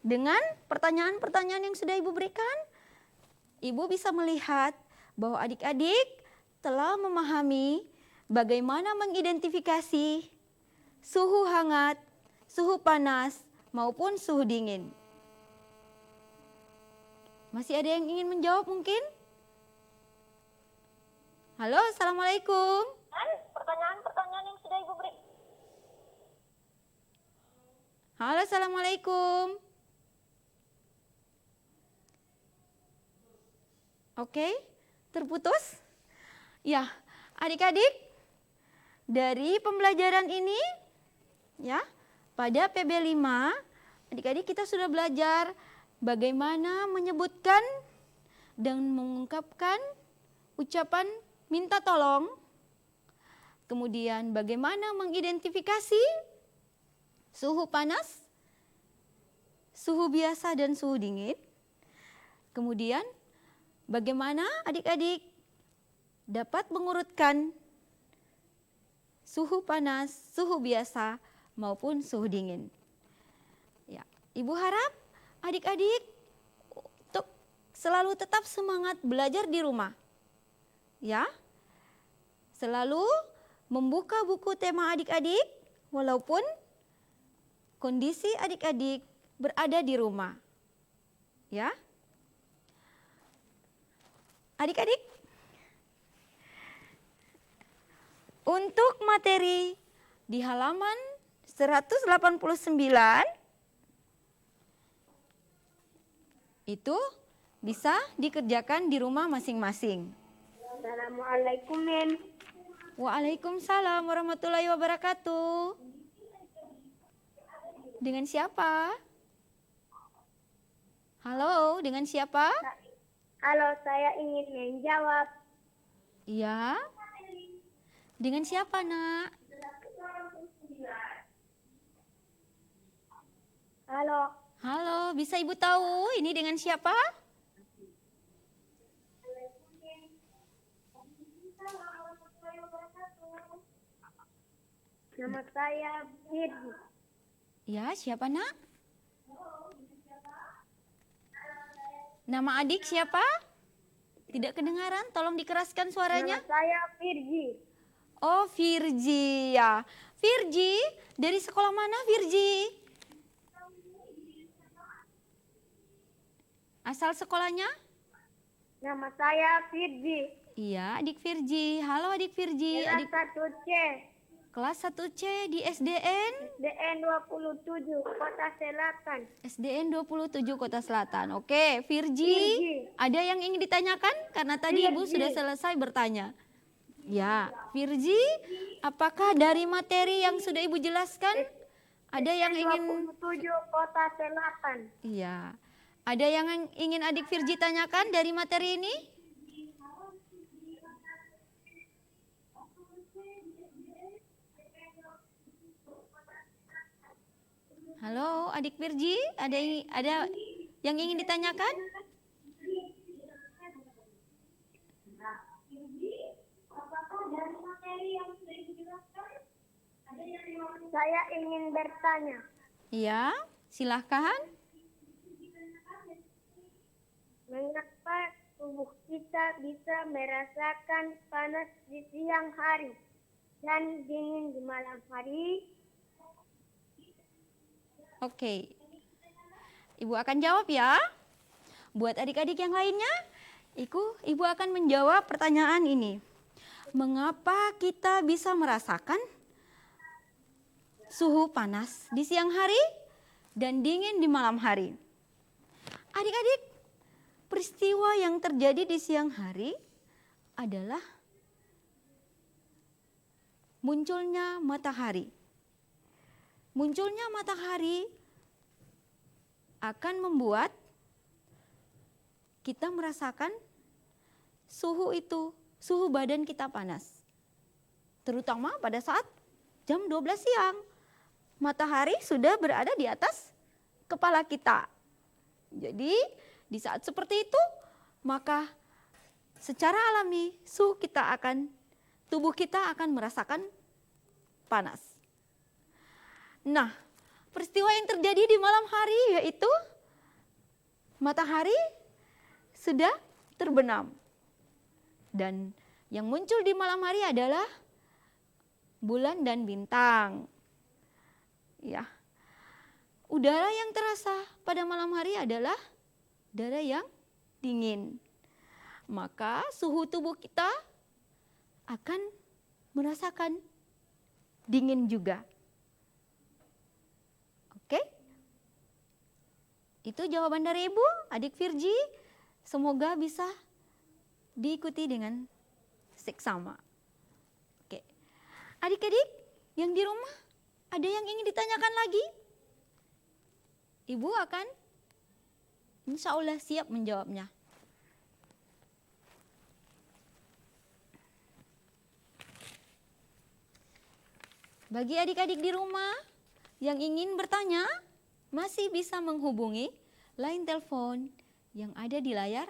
Speaker 2: dengan pertanyaan-pertanyaan yang sudah Ibu berikan, Ibu bisa melihat bahwa adik-adik telah memahami bagaimana mengidentifikasi suhu hangat, suhu panas, maupun suhu dingin. Masih ada yang ingin menjawab mungkin? Halo, Assalamualaikum.
Speaker 4: Pertanyaan-pertanyaan yang sudah Ibu beri.
Speaker 2: Halo, Assalamualaikum. Oke, terputus? Ya, adik-adik, dari pembelajaran ini, ya, pada PB5, adik-adik kita sudah belajar bagaimana menyebutkan dan mengungkapkan ucapan minta tolong, kemudian bagaimana mengidentifikasi suhu panas, suhu biasa, dan suhu dingin. Kemudian bagaimana adik-adik dapat mengurutkan suhu panas, suhu biasa, maupun suhu dingin. Ya, Ibu harap adik-adik untuk selalu tetap semangat belajar di rumah. Ya, selalu membuka buku tema adik-adik walaupun kondisi adik-adik berada di rumah. Ya. Adik-adik, untuk materi di halaman 189 itu bisa dikerjakan di rumah masing-masing.
Speaker 4: Assalamualaikum, Min.
Speaker 2: Waalaikumsalam warahmatullahi wabarakatuh. Dengan siapa? Halo, dengan siapa?
Speaker 4: Halo, saya ingin menjawab.
Speaker 2: Iya. Dengan siapa, Nak?
Speaker 4: Halo,
Speaker 2: Halo, bisa Ibu tahu ini dengan siapa?
Speaker 4: nama saya Firdi.
Speaker 2: Ya, siapa, Nak? Nama adik siapa? Tidak kedengaran, tolong dikeraskan suaranya.
Speaker 4: Nama saya Firdi.
Speaker 2: Oh, Virgi ya. Virgi, dari sekolah mana Virgi? Asal sekolahnya?
Speaker 4: Nama saya Firdi.
Speaker 2: Iya, adik Virgi. Halo adik Virgi.
Speaker 4: Kelas
Speaker 2: Adik
Speaker 4: 1C.
Speaker 2: kelas 1C di SDN?
Speaker 4: SDN 27, Kota Selatan.
Speaker 2: SDN 27 Kota Selatan. Oke, Virgi.
Speaker 4: Virgi.
Speaker 2: Ada yang ingin ditanyakan? Karena tadi Ibu
Speaker 4: Virgi.
Speaker 2: sudah selesai bertanya. Ya, Virgi, apakah dari materi yang sudah Ibu jelaskan ada yang ingin
Speaker 4: 27, Kota Selatan.
Speaker 2: Iya. Ada yang ingin adik Virgi tanyakan dari materi ini? Halo, adik Virgi, ada yang ingin ditanyakan?
Speaker 4: Saya ingin bertanya.
Speaker 2: Iya, silahkan.
Speaker 4: Mengapa tubuh kita bisa merasakan panas di siang hari dan dingin di malam hari?
Speaker 2: Oke. Ibu akan jawab ya. Buat adik-adik yang lainnya, Ibu akan menjawab pertanyaan ini. Mengapa kita bisa merasakan suhu panas di siang hari dan dingin di malam hari? Adik-adik, peristiwa yang terjadi di siang hari adalah munculnya matahari. Munculnya matahari akan membuat kita merasakan suhu badan kita panas. Terutama pada saat jam 12 siang. Matahari sudah berada di atas kepala kita. Jadi di saat seperti itu, maka secara alami tubuh kita akan merasakan panas. Nah, peristiwa yang terjadi di malam hari yaitu matahari sudah terbenam. Dan yang muncul di malam hari adalah bulan dan bintang. Ya. Udara yang terasa pada malam hari adalah udara yang dingin. Maka suhu tubuh kita akan merasakan dingin juga. Oke? Itu jawaban dari Ibu, Adik Virgi. Semoga bisa diikuti dengan seksama. Oke. Adik-adik yang di rumah, ada yang ingin ditanyakan lagi? Ibu akan insya Allah siap menjawabnya. Bagi adik-adik di rumah yang ingin bertanya, masih bisa menghubungi line telepon yang ada di layar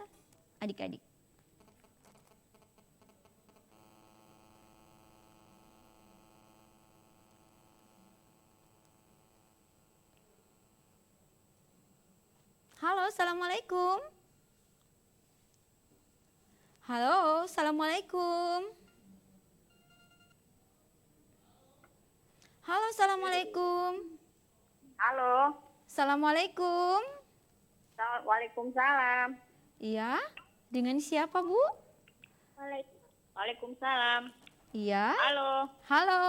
Speaker 2: adik-adik. Halo, assalamualaikum. Halo, assalamualaikum. Halo, assalamualaikum.
Speaker 5: Halo.
Speaker 2: Assalamualaikum.
Speaker 5: Waalaikumsalam.
Speaker 2: Iya, dengan siapa Bu?
Speaker 5: Waalaikumsalam.
Speaker 2: Iya.
Speaker 5: Halo.
Speaker 2: Halo.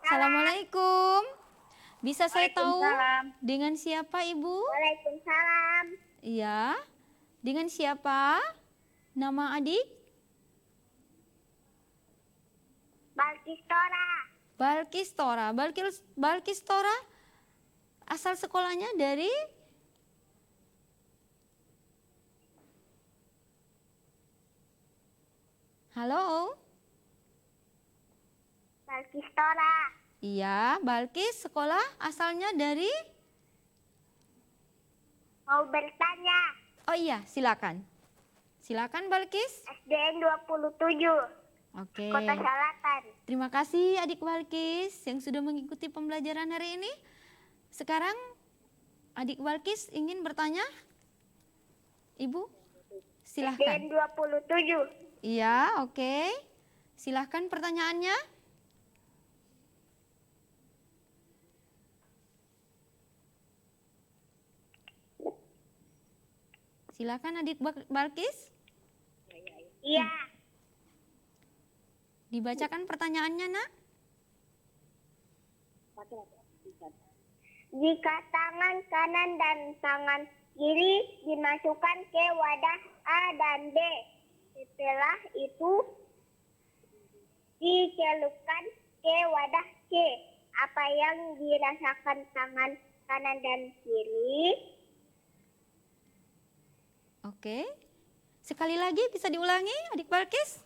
Speaker 2: Assalamualaikum. Bisa saya tahu
Speaker 5: Waalaikumsalam.
Speaker 2: dengan siapa Ibu?
Speaker 4: Waalaikumsalam.
Speaker 2: Iya. Dengan siapa? Nama adik?
Speaker 4: Balkistora.
Speaker 2: Balkistora. Balkistora asal sekolahnya dari Halo?
Speaker 4: Balkistora.
Speaker 2: Iya, Balkis sekolah asalnya dari
Speaker 4: Mau bertanya.
Speaker 2: Oh iya, silakan. Silakan Balkis.
Speaker 4: SDN 27.
Speaker 2: Oke.
Speaker 4: Kota Selatan.
Speaker 2: Terima kasih adik Balkis yang sudah mengikuti pembelajaran hari ini. Sekarang adik Balkis ingin bertanya? Ibu, silahkan.
Speaker 4: SDN 27.
Speaker 2: Iya, oke. Silahkan pertanyaannya. Silahkan adik Balkis.
Speaker 4: Iya.
Speaker 2: Dibacakan pertanyaannya, Nak.
Speaker 4: Jika tangan kanan dan tangan kiri dimasukkan ke wadah A dan B, setelah itu dicelupkan ke wadah C, apa yang dirasakan tangan kanan dan kiri?
Speaker 2: Oke. Sekali lagi bisa diulangi adik Balkis.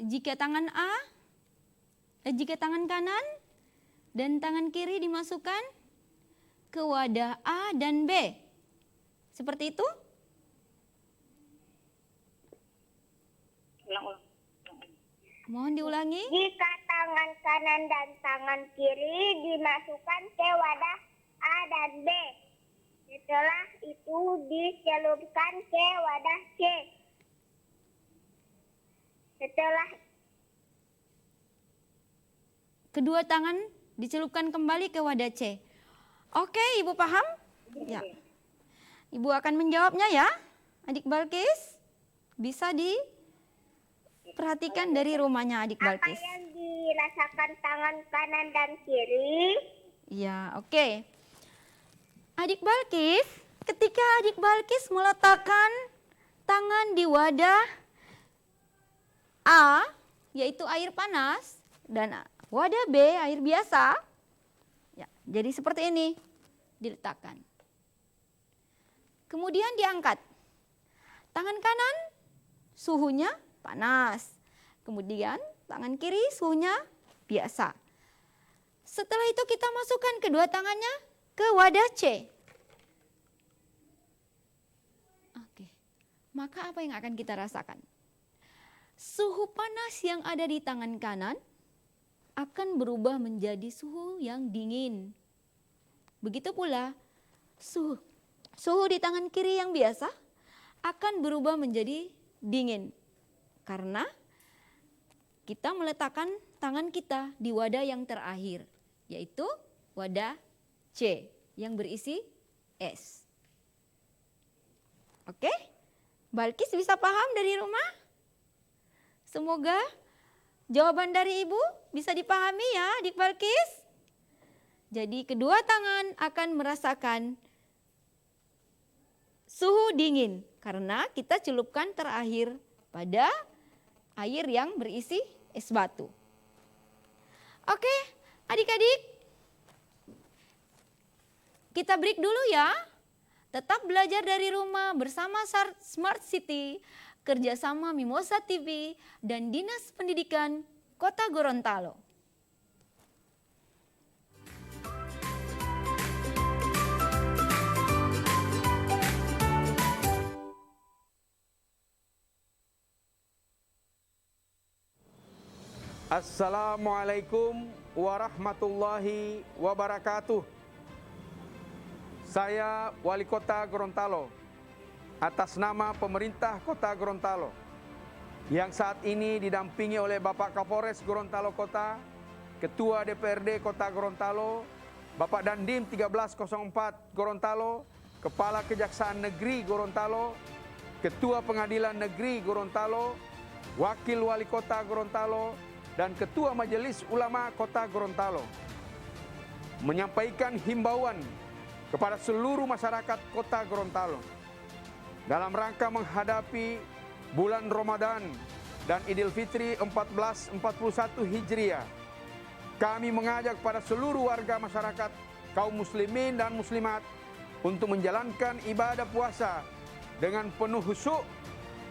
Speaker 2: Jika tangan kanan dan tangan kiri dimasukkan ke wadah A dan B. Seperti itu?
Speaker 5: Ulang.
Speaker 2: Mohon diulangi.
Speaker 4: Jika tangan kanan dan tangan kiri dimasukkan ke wadah A dan B, Setelah itu dicelupkan ke wadah C. Setelah
Speaker 2: Kedua tangan dicelupkan kembali ke wadah C. Oke, Ibu paham? Ya. Ibu akan menjawabnya ya. Adik Balkis, bisa diperhatikan dari rumahnya Adik
Speaker 4: apa
Speaker 2: Balkis.
Speaker 4: yang dirasakan tangan kanan dan kiri?
Speaker 2: Ya, oke. Adik Balkis, ketika Adik Balkis meletakkan tangan di wadah A, yaitu air panas, dan wadah B, air biasa, ya, jadi seperti ini, diletakkan. Kemudian diangkat. Tangan kanan suhunya panas. Kemudian tangan kiri suhunya biasa. Setelah itu kita masukkan kedua tangannya ke wadah C. Oke. Maka apa yang akan kita rasakan? Suhu panas yang ada di tangan kanan akan berubah menjadi suhu yang dingin. Begitu pula suhu di tangan kiri yang biasa akan berubah menjadi dingin. Karena kita meletakkan tangan kita di wadah yang terakhir, yaitu wadah C yang berisi es. Oke? Balkis bisa paham dari rumah? Semoga jawaban dari Ibu bisa dipahami ya, Adik Balkis. Jadi kedua tangan akan merasakan suhu dingin karena kita celupkan terakhir pada air yang berisi es batu. Oke, adik-adik, kita break dulu ya. Tetap belajar dari rumah bersama Smart City, kerjasama Mimosa TV dan Dinas Pendidikan Kota Gorontalo.
Speaker 1: Assalamualaikum warahmatullahi wabarakatuh. Saya Wali Kota Gorontalo atas nama pemerintah Kota Gorontalo yang saat ini didampingi oleh Bapak Kapolres Gorontalo Kota, Ketua DPRD Kota Gorontalo, Bapak Dandim 1304 Gorontalo, Kepala Kejaksaan Negeri Gorontalo, Ketua Pengadilan Negeri Gorontalo, Wakil Wali Kota Gorontalo, dan Ketua Majelis Ulama Kota Gorontalo menyampaikan himbauan kepada seluruh masyarakat Kota Gorontalo dalam rangka menghadapi bulan Ramadan dan Idul Fitri 1441 Hijriah. Kami mengajak kepada seluruh warga masyarakat kaum muslimin dan muslimat untuk menjalankan ibadah puasa dengan penuh khusyuk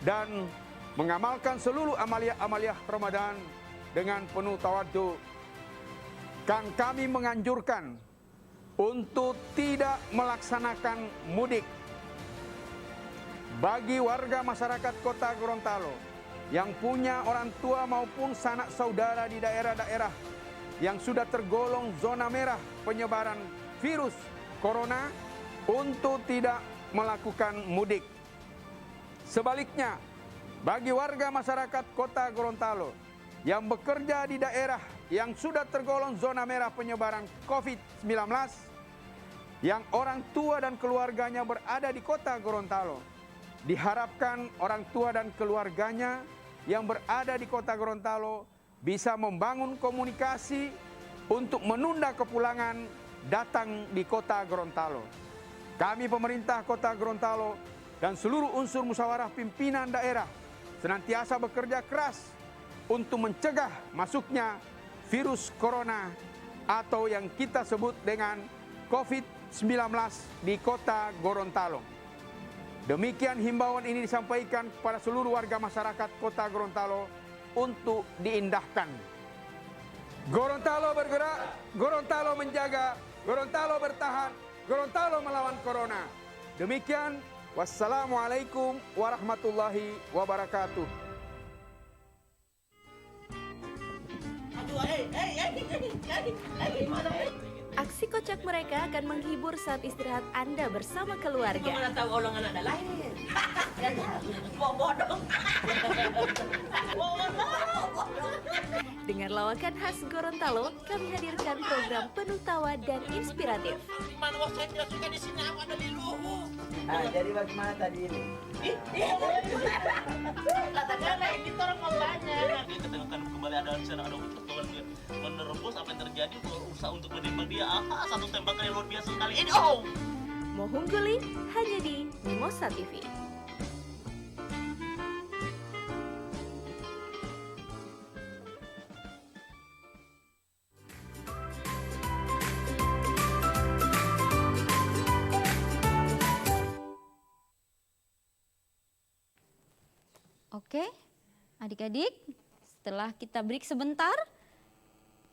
Speaker 1: dan mengamalkan seluruh amaliyah-amaliyah Ramadan dengan penuh tawadhu. Kami menganjurkan untuk tidak melaksanakan mudik. Bagi warga masyarakat Kota Gorontalo yang punya orang tua maupun sanak saudara di daerah-daerah yang sudah tergolong zona merah penyebaran virus corona untuk tidak melakukan mudik. Sebaliknya, bagi warga masyarakat Kota Gorontalo yang bekerja di daerah yang sudah tergolong zona merah penyebaran COVID-19, yang orang tua dan keluarganya berada di Kota Gorontalo, diharapkan orang tua dan keluarganya yang berada di Kota Gorontalo bisa membangun komunikasi untuk menunda kepulangan datang di Kota Gorontalo. Kami pemerintah Kota Gorontalo dan seluruh unsur musyawarah pimpinan daerah senantiasa bekerja keras untuk mencegah masuknya virus corona atau yang kita sebut dengan COVID-19 di Kota Gorontalo. Demikian himbauan ini disampaikan kepada seluruh warga masyarakat Kota Gorontalo untuk diindahkan. Gorontalo bergerak, Gorontalo menjaga, Gorontalo bertahan, Gorontalo melawan corona. Demikian, wassalamualaikum warahmatullahi wabarakatuh.
Speaker 6: Aksi kocak mereka akan menghibur saat istirahat Anda bersama keluarga.
Speaker 7: Mana tahu olongan ada lain. Bodoh.
Speaker 6: Dengan lawakan khas Gorontalo, kami hadirkan program penuh tawa dan inspiratif.
Speaker 7: Mana waktu saya tidak suka di sini apa ada di luhu.
Speaker 8: Jadi bagaimana tadi ini?
Speaker 7: Katakanlah ini orang mau tanya. Dia ketemukan kembali ada pertolongan menerobos apa yang terjadi berusaha untuk menembak dia. Satu tembakan yang luar biasa sekali. Ini
Speaker 6: Mohungguli hanya di Mimosa TV.
Speaker 2: Oke, adik-adik, setelah kita break sebentar,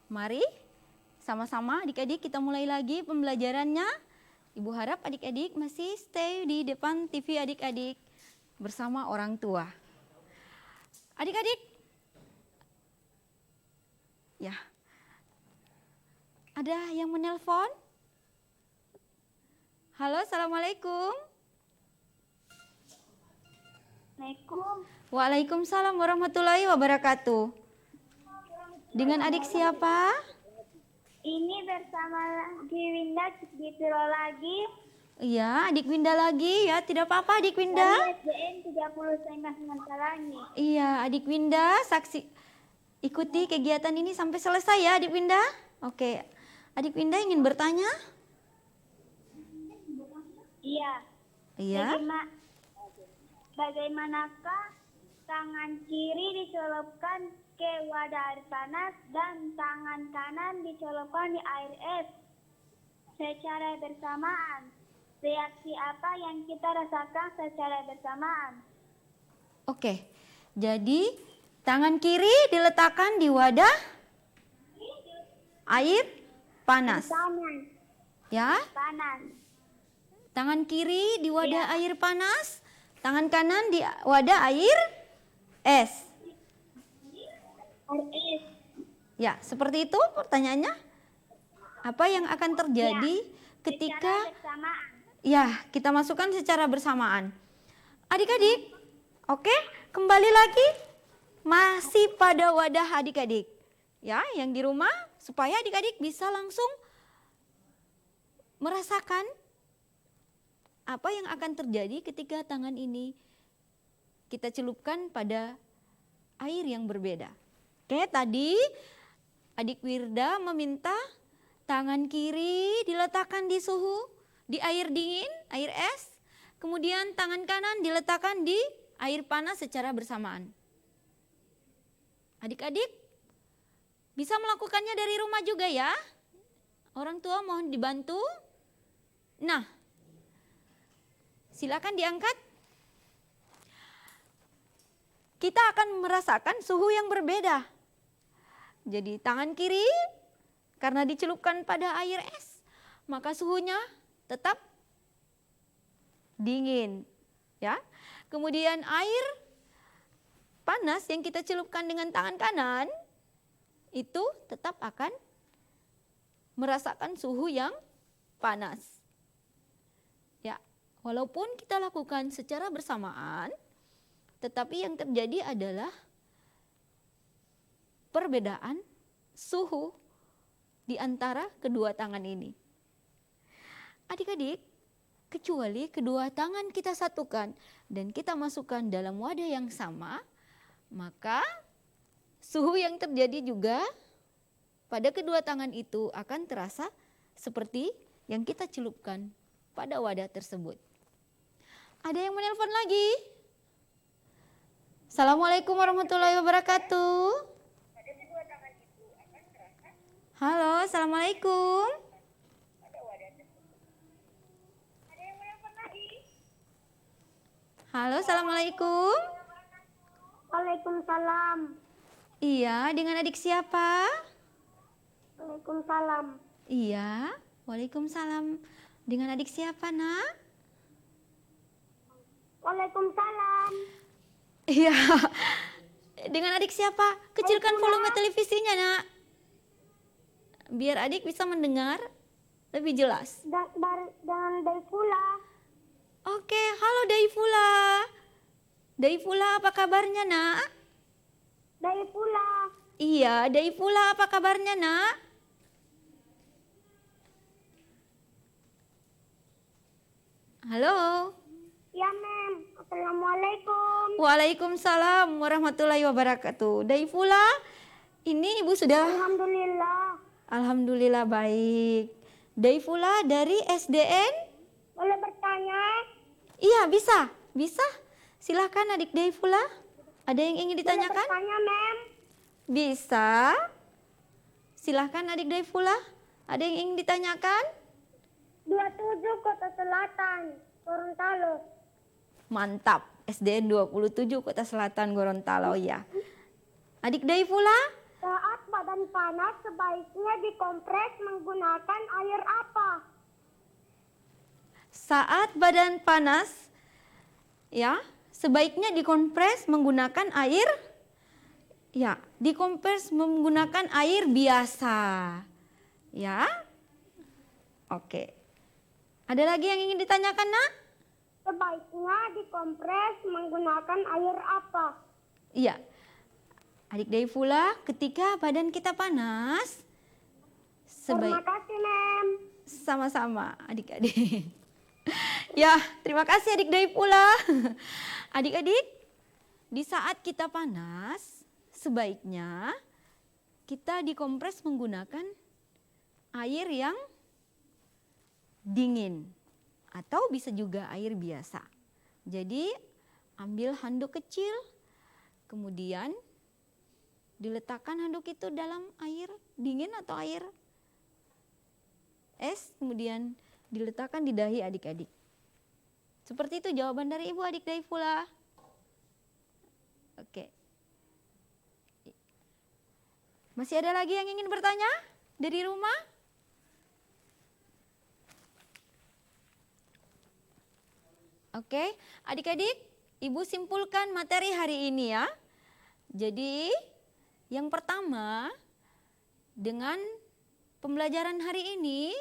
Speaker 2: mari sama-sama adik-adik kita mulai lagi pembelajarannya. Ibu harap adik-adik masih stay di depan TV adik-adik bersama orang tua. Adik-adik, ya, ada yang menelpon? Halo, assalamualaikum.
Speaker 4: Assalamualaikum.
Speaker 2: Waalaikumsalam warahmatullahi wabarakatuh. Dengan adik siapa?
Speaker 4: Ini bersama lagi Winda gitu lagi.
Speaker 2: Iya, adik Winda lagi ya. Tidak apa-apa adik Winda.
Speaker 4: Dari SDN 30 Sengah Semantalangi.
Speaker 2: Iya, adik Winda saksi ikuti kegiatan ini sampai selesai ya adik Winda. Oke. Adik Winda ingin bertanya?
Speaker 4: Iya.
Speaker 2: Iya.
Speaker 4: Bagaimanakah tangan kiri dicelupkan ke wadah air panas dan tangan kanan dicelupkan di air es secara bersamaan? Reaksi apa yang kita rasakan secara bersamaan?
Speaker 2: Oke. Jadi tangan kiri diletakkan di wadah air panas.
Speaker 4: Panas.
Speaker 2: Ya.
Speaker 4: Panas.
Speaker 2: Tangan kiri di wadah air panas, tangan kanan di wadah air es.
Speaker 4: Air es.
Speaker 2: Ya, seperti itu pertanyaannya. Apa yang akan terjadi ketika
Speaker 4: Secara bersamaan.
Speaker 2: ya kita masukkan secara bersamaan? Adik-adik, oke, kembali lagi masih pada wadah adik-adik. Ya, yang di rumah supaya adik-adik bisa langsung merasakan apa yang akan terjadi ketika tangan ini kita celupkan pada air yang berbeda. Oke, tadi adik Wirda meminta tangan kiri diletakkan di suhu, di air dingin, air es. Kemudian tangan kanan diletakkan di air panas secara bersamaan. Adik-adik bisa melakukannya dari rumah juga ya. Orang tua mohon dibantu. Nah, silakan diangkat. Kita akan merasakan suhu yang berbeda. Jadi tangan kiri karena dicelupkan pada air es, maka suhunya tetap dingin, ya. Kemudian air panas yang kita celupkan dengan tangan kanan itu tetap akan merasakan suhu yang panas. Ya, walaupun kita lakukan secara bersamaan, tetapi yang terjadi adalah perbedaan suhu di antara kedua tangan ini. Adik-adik, kecuali kedua tangan kita satukan dan kita masukkan dalam wadah yang sama, maka suhu yang terjadi juga pada kedua tangan itu akan terasa seperti yang kita celupkan pada wadah tersebut. Ada yang menelpon lagi? Assalamualaikum warahmatullahi wabarakatuh. Halo, assalamualaikum. Halo, assalamualaikum.
Speaker 4: Waalaikumsalam.
Speaker 2: Iya, dengan adik siapa?
Speaker 4: Waalaikumsalam.
Speaker 2: Iya, waalaikumsalam. Dengan adik siapa, nak?
Speaker 4: Waalaikumsalam.
Speaker 2: Iya, dengan adik siapa? Kecilkan volume televisinya, nak. Biar adik bisa mendengar Lebih jelas.
Speaker 4: Dengan Daifula.
Speaker 2: Oke, halo Daifula. Daifula, apa kabarnya, Nak?
Speaker 4: Daifula.
Speaker 2: Iya, Daifula, apa kabarnya, Nak? Halo.
Speaker 4: Ya, Mem. Assalamualaikum.
Speaker 2: Waalaikumsalam warahmatullahi wabarakatuh. Daifula, ini Ibu sudah...
Speaker 4: Alhamdulillah.
Speaker 2: Alhamdulillah baik. Daifula dari SDN?
Speaker 4: Boleh bertanya?
Speaker 2: Iya, bisa. Bisa. Silahkan adik Daifula. Ada yang ingin
Speaker 4: Boleh
Speaker 2: ditanyakan?
Speaker 4: bertanya, Mem?
Speaker 2: Bisa. Silahkan adik Daifula. Ada yang ingin ditanyakan?
Speaker 4: 27 Kota Selatan, Gorontalo.
Speaker 2: Mantap. SDN 27 Kota Selatan Gorontalo ya. Adik Daifula?
Speaker 4: Saat badan panas sebaiknya dikompres menggunakan air apa?
Speaker 2: Saat badan panas ya, sebaiknya dikompres menggunakan air ya, dikompres menggunakan air biasa. Ya. Oke. Ada lagi yang ingin ditanyakan, Nak?
Speaker 4: Sebaiknya dikompres menggunakan air apa?
Speaker 2: Iya. Adik Daifula, ketika badan kita panas,
Speaker 4: Terima kasih, Mem.
Speaker 2: sama-sama adik-adik. Ya, terima kasih adik Daifula. Adik-adik, di saat kita panas, sebaiknya kita dikompres menggunakan air yang dingin atau bisa juga air biasa. Jadi, ambil handuk kecil, kemudian diletakkan handuk itu dalam air dingin atau air es, kemudian diletakkan di dahi adik-adik. Seperti itu jawaban dari Ibu adik Daifula. Oke. Masih ada lagi yang ingin bertanya dari rumah? Oke, adik-adik, Ibu simpulkan materi hari ini ya. Jadi, yang pertama, dengan pembelajaran hari ini,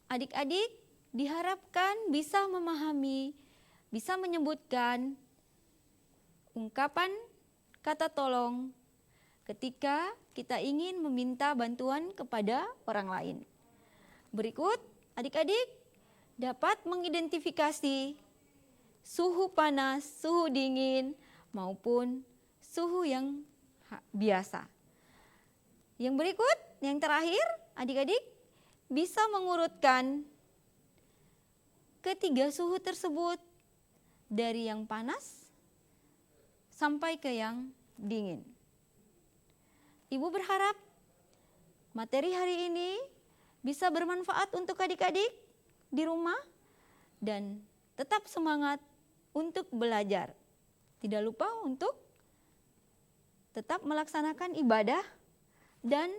Speaker 2: adik-adik diharapkan bisa memahami, bisa menyebutkan ungkapan kata tolong ketika kita ingin meminta bantuan kepada orang lain. Berikut, adik-adik dapat mengidentifikasi suhu panas, suhu dingin, maupun suhu yang biasa. Yang berikut, yang terakhir, adik-adik bisa mengurutkan ketiga suhu tersebut dari yang panas sampai ke yang dingin. Ibu berharap materi hari ini bisa bermanfaat untuk adik-adik di rumah dan tetap semangat untuk belajar. Tidak lupa untuk tetap melaksanakan ibadah dan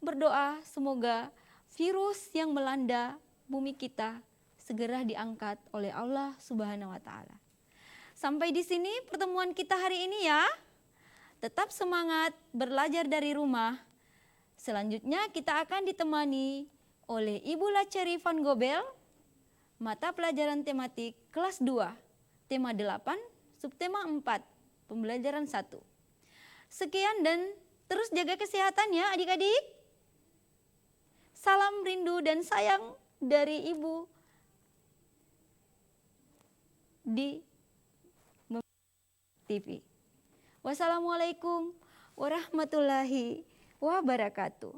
Speaker 2: berdoa semoga virus yang melanda bumi kita segera diangkat oleh Allah Subhanahu wa taala. Sampai di sini pertemuan kita hari ini ya. Tetap semangat belajar dari rumah. Selanjutnya kita akan ditemani oleh Ibu Laceri Van Gobel, mata pelajaran tematik kelas 2, tema 8, subtema 4, pembelajaran 1. Sekian dan terus jaga kesehatan ya adik-adik. Salam rindu dan sayang dari Ibu di TV. Wassalamualaikum warahmatullahi wabarakatuh.